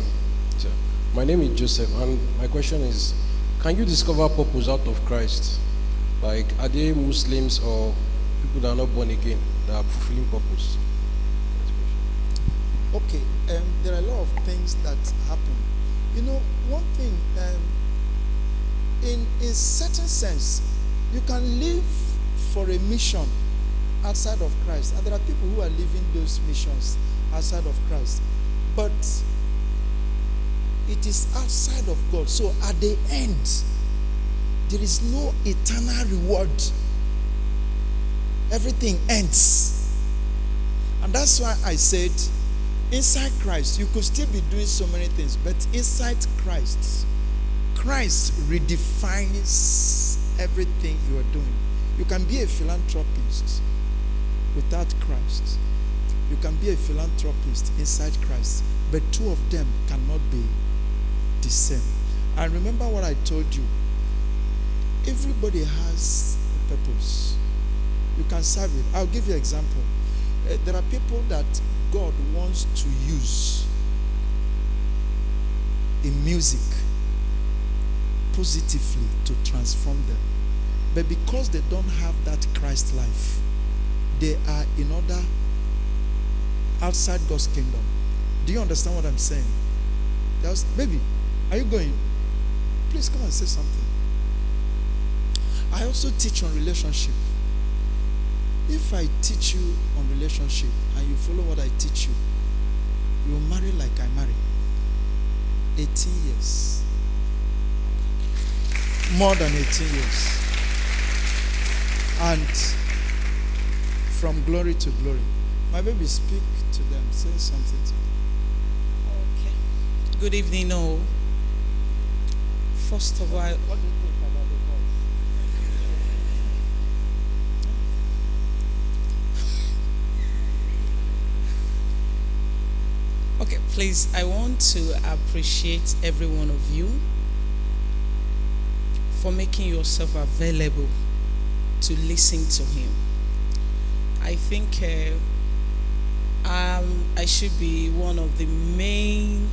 My name is Joseph, and my question is, can you discover purpose out of Christ? Like, are they Muslims or people that are not born again that are fulfilling purpose? Okay, there are a lot of things that happen. You know, one thing, in a certain sense, you can live for a mission outside of Christ. And there are people who are living those missions outside of Christ. But it is outside of God. So at the end, there is no eternal reward. Everything ends. And that's why I said, Inside Christ, you could still be doing so many things, but inside Christ, Christ redefines everything you are doing. You can be a philanthropist without Christ. You can be a philanthropist inside Christ, but two of them cannot be the same. And remember what I told you. Everybody has a purpose. You can serve it. I'll give you an example. There are people that God wants to use in music positively to transform them. But because they don't have that Christ life, they are in order outside God's kingdom. Do you understand what I'm saying? Baby, are you going? Please come and say something. I also teach on relationship. If I teach you on relationship and you follow what I teach you, you will marry like I marry. 18 years. More than 18 years. And from glory to glory. My baby, speak to them. Say something to them. Okay. Good evening, all. First of all, what do you think about the voice? Okay, please, I want to appreciate every one of you for making yourself available to listen to him. I think I should be one of the main,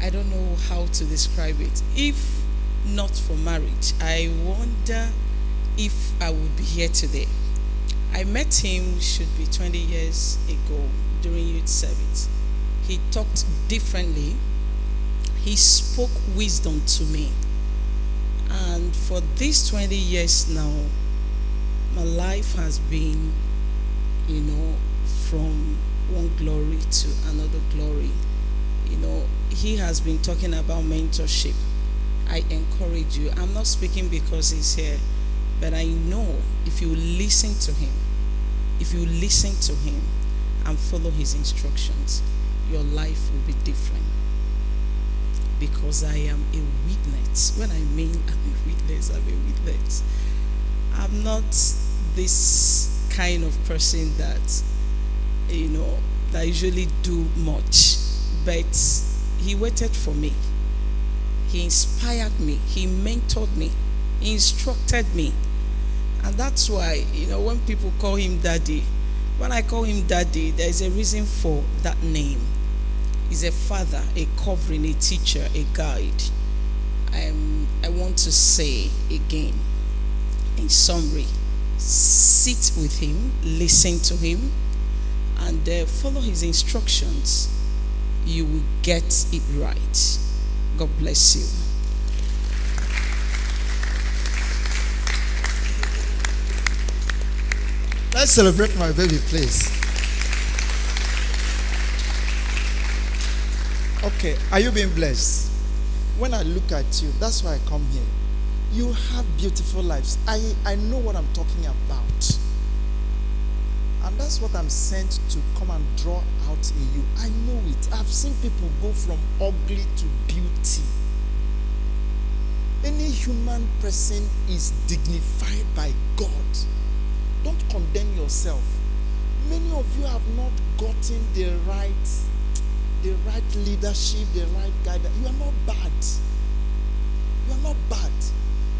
I don't know how to describe it. If not for marriage, I wonder if I would be here today. I met him, should be 20 years ago, during youth service. He talked differently. He spoke wisdom to me. And for these 20 years now, my life has been, from one glory to another glory. He has been talking about mentorship. I encourage you. I'm not speaking because he's here, but I know if you listen to him, and follow his instructions, your life will be different. Because I am a witness. When I mean I'm a witness, I'm not this kind of person that, that usually do much. But he waited for me. He inspired me. He mentored me. He instructed me. And that's why, when people call him daddy, when I call him daddy, there is a reason for that name. He's a father, a covering, a teacher, a guide. I want to say again, in summary, sit with him, listen to him, and follow his instructions. You will get it right. God bless you. Let's celebrate my baby, please. Okay, are you being blessed? When I look at you, that's why I come here. You have beautiful lives. I know what I'm talking about. And that's what I'm sent to come and draw out in you. I know it. I've seen people go from ugly to beauty. Any human person is dignified by God. Don't condemn yourself. Many of you have not gotten the right leadership, the right guidance. You are not bad. You are not bad.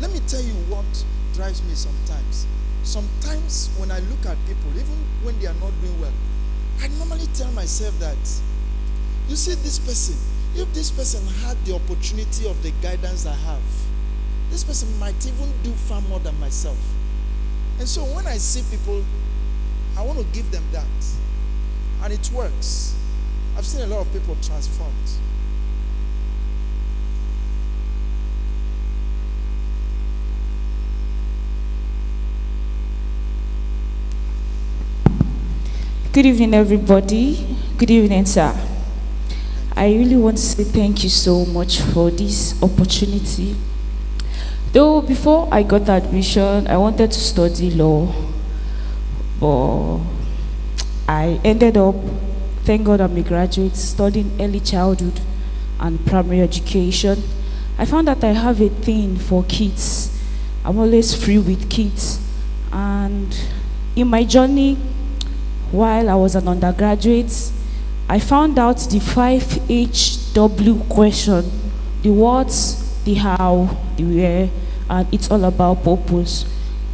Let me tell you what drives me sometimes. Sometimes when I look at people, even when they are not doing well, I normally tell myself that, you see this person, if this person had the opportunity of the guidance I have, this person might even do far more than myself. And so when I see people, I want to give them that. And it works. I've seen a lot of people transformed. Good evening, everybody. Good evening, sir. I really want to say thank you so much for this opportunity. Though before I got the admission, I wanted to study law. but I ended up, thank God I'm a graduate, studying early childhood and primary education. I found that I have a thing for kids. I'm always free with kids. And in my journey, while I was an undergraduate, I found out the 5HW question, the what, the how, the where, and it's all about purpose.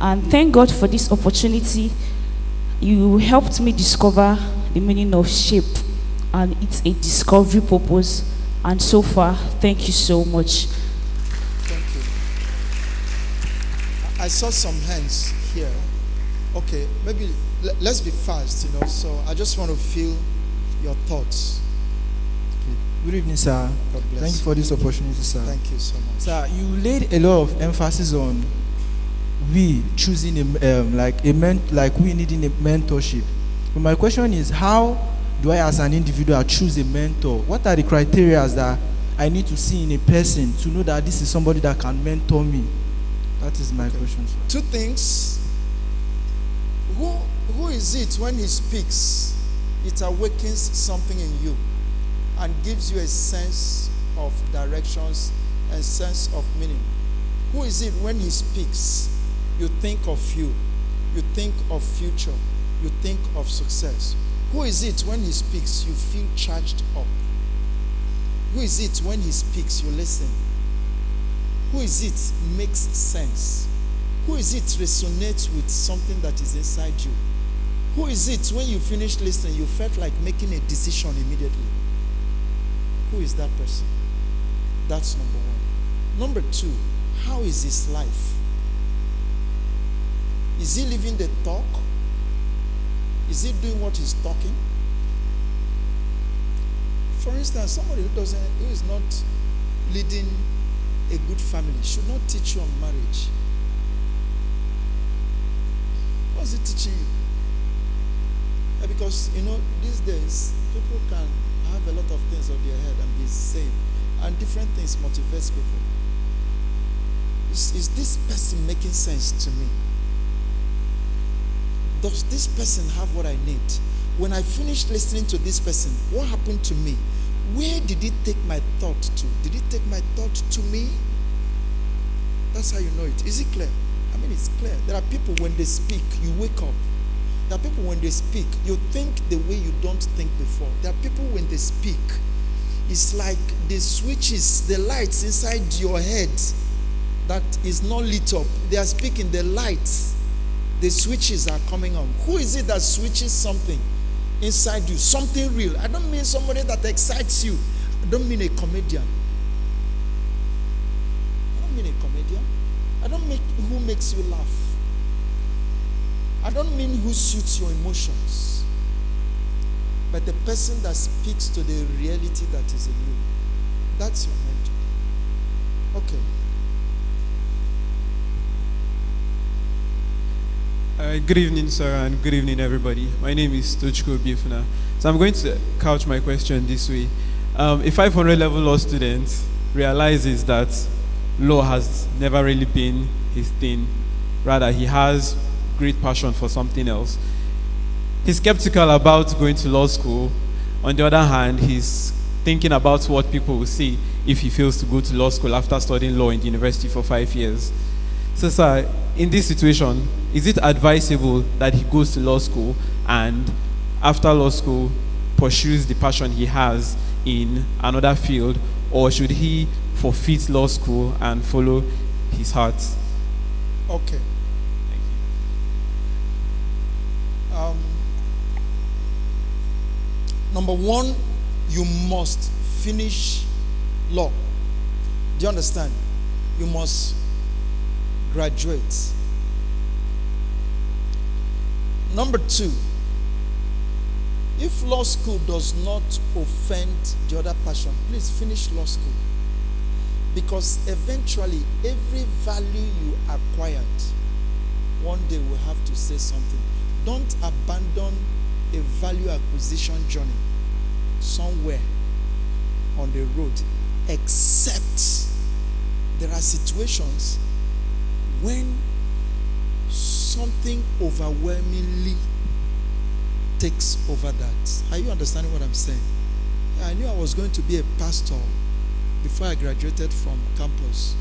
And thank God for this opportunity. You helped me discover the meaning of shape, and it's a discovery purpose. And so far, thank you so much. Thank you. I saw some hands here. Okay, maybe let's be fast, So I just want to feel your thoughts. Good evening, sir. God bless. Thank you for this opportunity, sir. Thank you so much. Sir, you laid a lot of emphasis on we choosing we needing a mentorship. But my question is, how do I, as an individual, choose a mentor? What are the criteria that I need to see in a person to know that this is somebody that can mentor me? That is my question, sir. Two things. Who is it when he speaks? It awakens something in you and gives you a sense of directions and sense of meaning. Who is it when he speaks? You think of you think of future, you think of success. Who is it when he speaks you feel charged up? Who is it when he speaks you listen? Who is it makes sense? Who is it resonates with something that is inside you? Who is it when you finish listening you felt like making a decision immediately? Who is that person? That's number one. Number two, how is his life? Is he living the talk? Is he doing what he's talking? For instance, somebody who is not leading a good family should not teach you on marriage. What's it teaching you? Because these days people can have a lot of things on their head and be saying, and different things motivates people. Is this person making sense to me? Does this person have what I need? When I finished listening to this person, what happened to me? Where did it take my thought to? Did it take my thought to me? That's how you know it. Is it clear? I mean, it's clear. There are people when they speak, you wake up. There are people when they speak, you think the way you don't think before. There are people when they speak, it's like the switches, the lights inside your head that is not lit up. They are speaking, the lights, the switches are coming on. Who is it that switches something inside you? Something real. I don't mean somebody that excites you. I don't mean a comedian. I don't mean a comedian. I don't mean who makes you laugh. I don't mean who suits your emotions. But the person that speaks to the reality that is in you. That's your mentor. Okay. Good evening, sir, and good evening, everybody. My name is Obi Ogbo. So I'm going to couch my question this way. A 500 level law student realizes that law has never really been his thing. Rather, he has great passion for something else. He's skeptical about going to law school. On the other hand, he's thinking about what people will say if he fails to go to law school after studying law in the university for 5 years. So, sir, in this situation, is it advisable that he goes to law school and after law school pursues the passion he has in another field, or should he forfeit law school and follow his heart? Okay. Thank you. Number one, you must finish law. Do you understand? You must graduate. Number two, if law school does not offend the other passion, please finish law school. Because eventually, every value you acquired, one day will have to say something. Don't abandon a value acquisition journey somewhere on the road, except there are situations when something overwhelmingly takes over that. Are you understanding what I'm saying? Yeah, I knew I was going to be a pastor before I graduated from campus.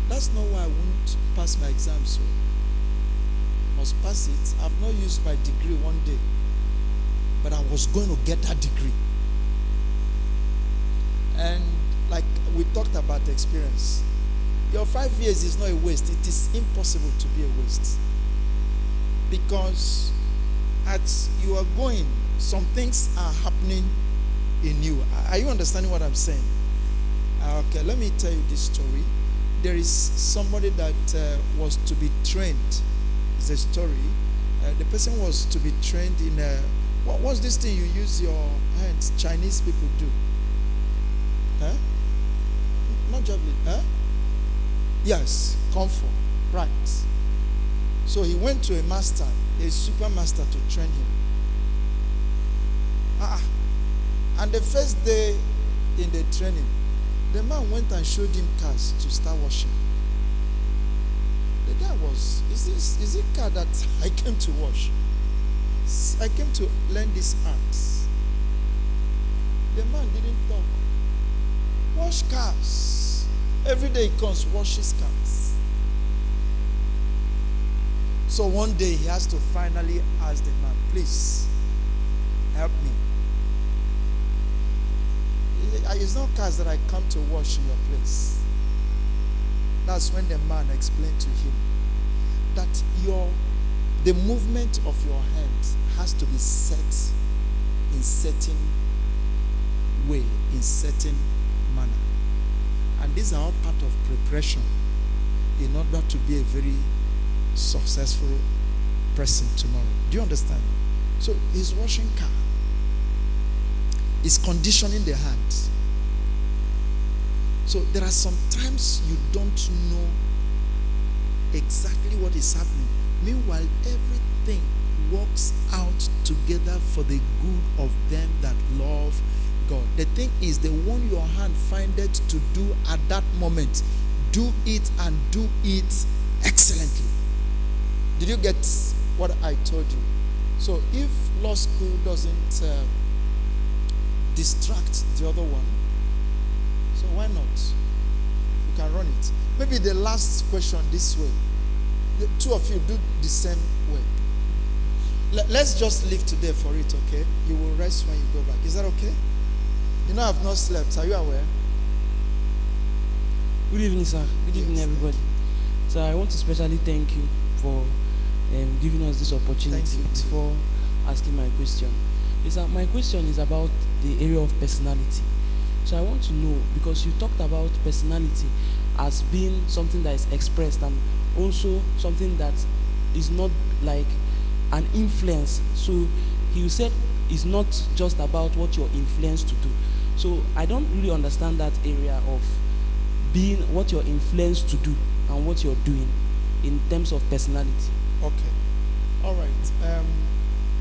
That's not why I won't pass my exams. So I must pass it. I've not used my degree one day, but I was going to get that degree. And like we talked about experience, your 5 years is not a waste. It is impossible to be a waste. Because as you are going, some things are happening in you. Are you understanding what I'm saying? Okay, let me tell you this story. There is somebody that was to be trained. It's a story. The person was to be trained in what's this thing you use your hands? Chinese people do. Huh? Not javelin. Huh? Yes, kung fu. Right. So he went to a master, a super master, to train him. And the first day in the training, the man went and showed him cars to start washing. The guy was, is it car that I came to wash? I came to learn this art. The man didn't talk. Wash cars. Every day he comes, washes cars. So one day he has to finally ask the man, please, help me. It's not cars that I come to wash in your place. That's when the man explained to him that the movement of your hands has to be set in certain way, in certain manner. And these are all part of preparation in order to be a very successful person tomorrow. Do you understand? So he's washing car. He's conditioning the hands. So there are some times you don't know exactly what is happening. Meanwhile, everything works out together for the good of them that love God. The thing is, the one your hand findeth to do at that moment, do it and do it excellently. Did you get what I told you? So if law school doesn't distract the other one, so why not? You can run it. Maybe the last question this way. The two of you do the same way. Let's just live today for it, okay? You will rest when you go back. Is that okay? You know I've not slept. Are you aware? Good evening, sir. Good evening, everybody. So I want to especially thank you for giving us this opportunity before asking my question. My question is about the area of personality. So I want to know, because you talked about personality as being something that is expressed and also something that is not like an influence. So you said it's not just about what you're influenced to do. So I don't really understand that area of being what you're influenced to do and what you're doing in terms of personality. Okay. All right.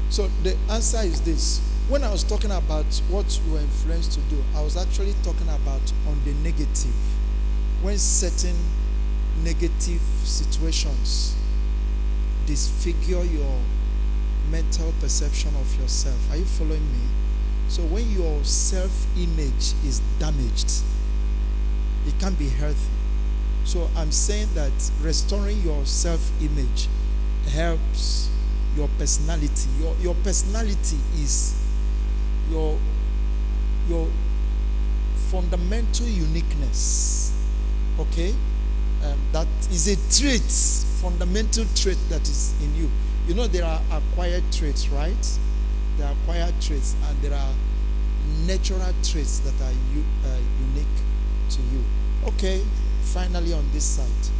So the answer is this. When I was talking about what you were influenced to do, I was actually talking about on the negative. When certain negative situations disfigure your mental perception of yourself. Are you following me? So when your self-image is damaged, it can't be healthy. So I'm saying that restoring your self-image helps your personality. Your personality is your fundamental uniqueness. Okay? That is a trait, fundamental trait that is in you. You know there are acquired traits, right? There are acquired traits and there are natural traits that are unique to you. Okay, finally on this side.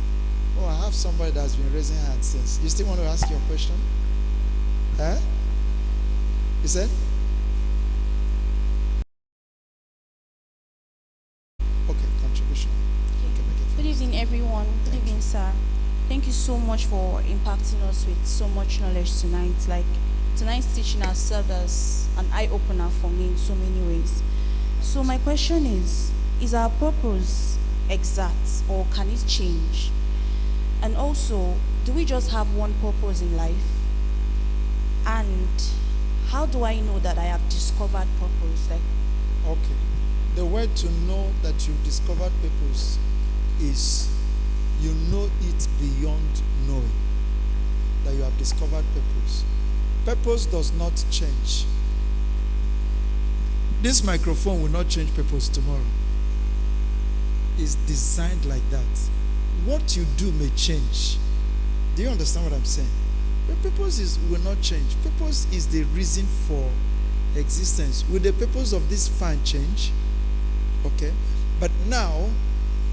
Oh, I have somebody that's been raising hands since. You still want to ask your question? Huh? You said? Okay, contribution. Okay, make it. Good evening, everyone. Good evening, sir. Thank you so much for impacting us with so much knowledge tonight. Like, tonight's teaching has served as an eye-opener for me in so many ways. So my question is our purpose exact or can it change? And also, do we just have one purpose in life? And how do I know that I have discovered purpose? Like, Okay. The way to know that you've discovered purpose is you know it beyond knowing that you have discovered purpose. Purpose does not change. This microphone will not change purpose tomorrow. It's designed like that. What you do may change. Do you understand what I'm saying? But purpose will not change. Purpose is the reason for existence. Will the purpose of this fan change? Okay. But now,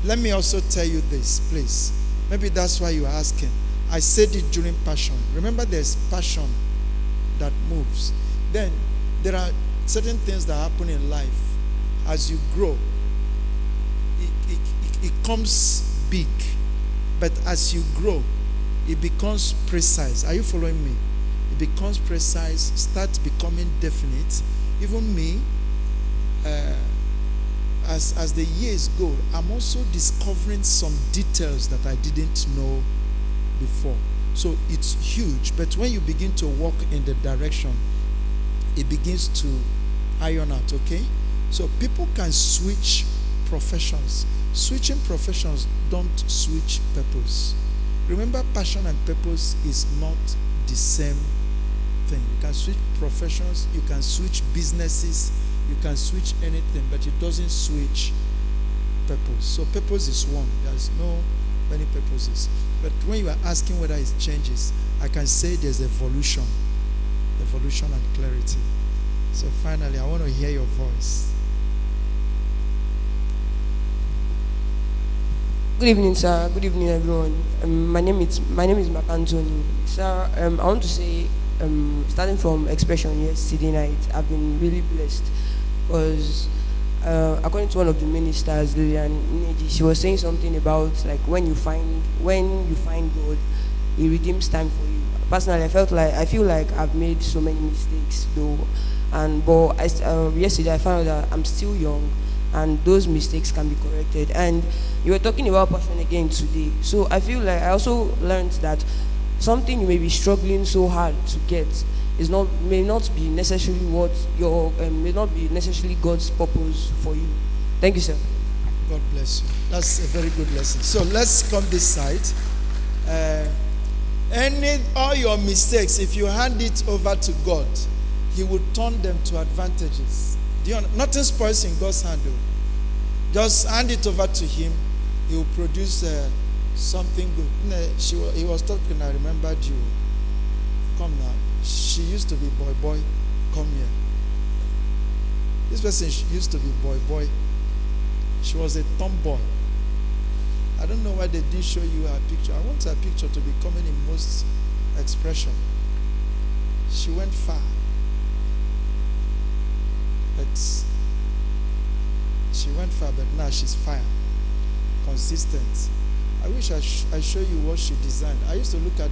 let me also tell you this, please. Maybe that's why you're asking. I said it during passion. Remember, there's passion that moves. Then there are certain things that happen in life. As you grow, it comes big. But as you grow, it becomes precise. Are you following me? It becomes precise, starts becoming definite. Even me, as the years go, I'm also discovering some details that I didn't know before. So it's huge, but when you begin to walk in the direction, it begins to iron out, okay? So people can switch professions. Switching professions don't switch purpose. Remember, passion and purpose is not the same thing. You can switch professions, you can switch businesses, you can switch anything, but it doesn't switch purpose. So purpose is one. There's no many purposes. But when you are asking whether it changes, I can say there's evolution and clarity. So finally, I want to hear your voice. Good evening, sir. Good evening, everyone. My name is Mark Anthony. Sir, I want to say, starting from expression yesterday night, I've been really blessed because according to one of the ministers, Lillian Ineji, she was saying something about like when you find God, He redeems time for you. Personally, I feel like I've made so many mistakes though, yesterday I found out that I'm still young, and those mistakes can be corrected. And you were talking about passion again today, so I feel like I also learned that something you may be struggling so hard to get may not be necessarily God's purpose for you. Thank you, sir. God bless you. That's a very good lesson. So let's come this side. All your mistakes, if you hand it over to God, He will turn them to advantages. Nothing spoils in God's hand. Just hand it over to Him. He will produce something good. He was talking, I remembered you. Come now. She used to be boy. Come here. This person used to be boy. She was a tomboy. I don't know why they didn't show you her picture. I want her picture to be coming in most expression. She went far. But now she's fire. Consistent. I wish I show you what she designed. I used to look at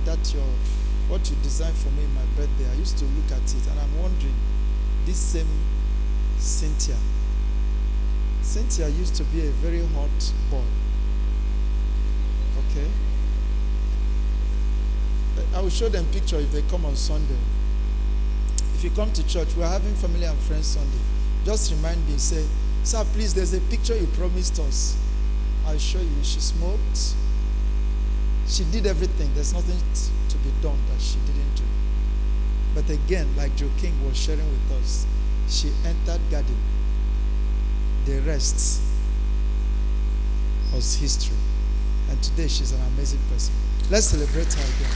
what you designed for me in my birthday. I used to look at it and I'm wondering, this same Cynthia used to be a very hot boy. Okay? I will show them picture if they come on Sunday. If you come to church, we're having family and friends Sunday. Just remind me, say, sir, please, there's a picture you promised us. I'll show you. She smoked. She did everything. There's nothing to be done that she didn't do. But again, like Joe King was sharing with us, she entered garden. The rest was history. And today she's an amazing person. Let's celebrate her again.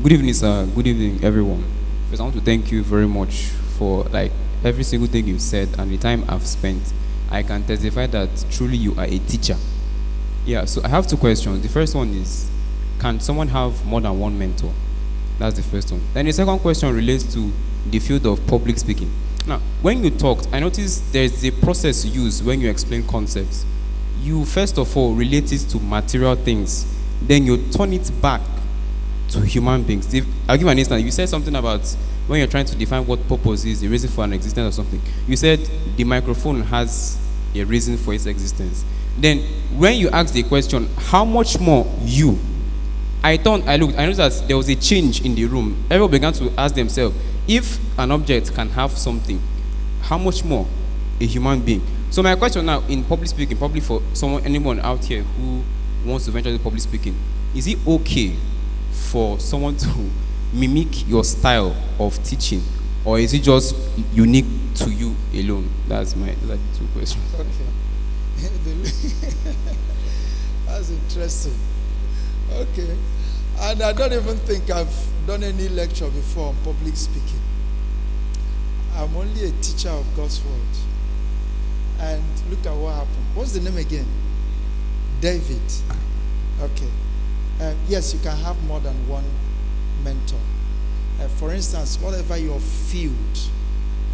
Good evening, sir. Good evening, everyone. First, I want to thank you very much for every single thing you've said and the time I've spent. I can testify that truly you are a teacher. Yeah, so I have two questions. The first one is, can someone have more than one mentor? That's the first one. Then the second question relates to the field of public speaking. Now, when you talked, I noticed there's a process you use when you explain concepts. You first of all relate it to material things, then you turn it back to human beings. I'll give an instance. You said something about when you're trying to define what purpose is, the reason for an existence or something. You said the microphone has a reason for its existence. Then, when you ask the question, how much more you? I looked, I noticed that there was a change in the room. Everyone began to ask themselves, if an object can have something, how much more a human being? So my question now, in public speaking, probably for anyone out here who wants to venture into public speaking, is it okay for someone to mimic your style of teaching, or is it just unique to you alone? Those are the two questions. Okay. That's interesting. Okay. And I don't even think I've done any lecture before on public speaking. I'm only a teacher of God's word. And look at what happened. What's the name again? David. Okay. Yes, you can have more than one mentor. For instance, whatever your field,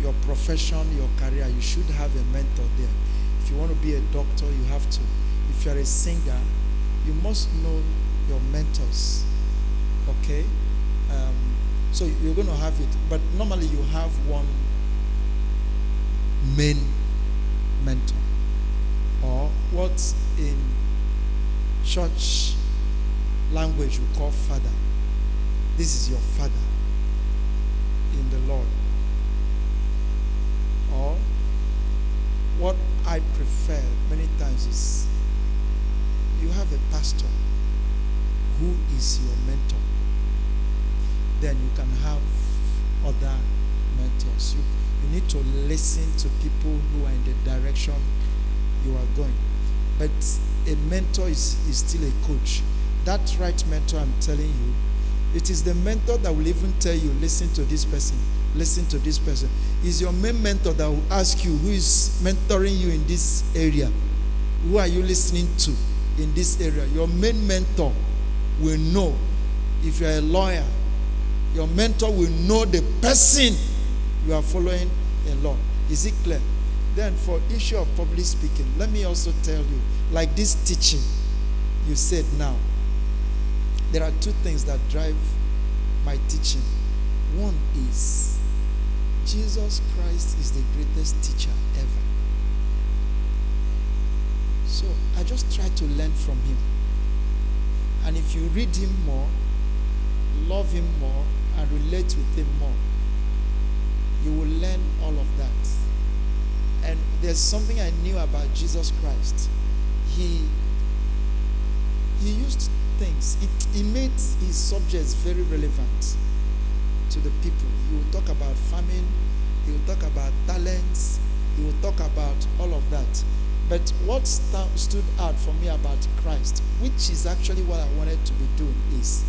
your profession, your career, you should have a mentor there. If you want to be a doctor, you have to. If you're a singer, you must know your mentors. Okay? So you're going to have it. But normally you have one main mentor. Or what in church language we call father. This is your father in the Lord. Or what I prefer many times is you have a pastor who is your mentor. Then you can have other mentors. You need to listen to people who are in the direction you are going. But a mentor is still a coach. That right mentor, I'm telling you, it is the mentor that will even tell you, listen to this person, listen to this person. It's your main mentor that will ask you, who is mentoring you in this area? Who are you listening to in this area? Your main mentor will know. If you're a lawyer, your mentor will know the person you are following in law. Is it clear? Then for issue of public speaking, let me also tell you, like this teaching you said now, there are two things that drive my teaching. One is Jesus Christ is the greatest teacher ever. So I just try to learn from him. And if you read him more, love him more, and relate with him more, you will learn all of that. And there's something I knew about Jesus Christ. He used things. He made his subjects very relevant to the people. He will talk about famine. He will talk about talents. He will talk about all of that. But what stood out for me about Christ, which is actually what I wanted to be doing, is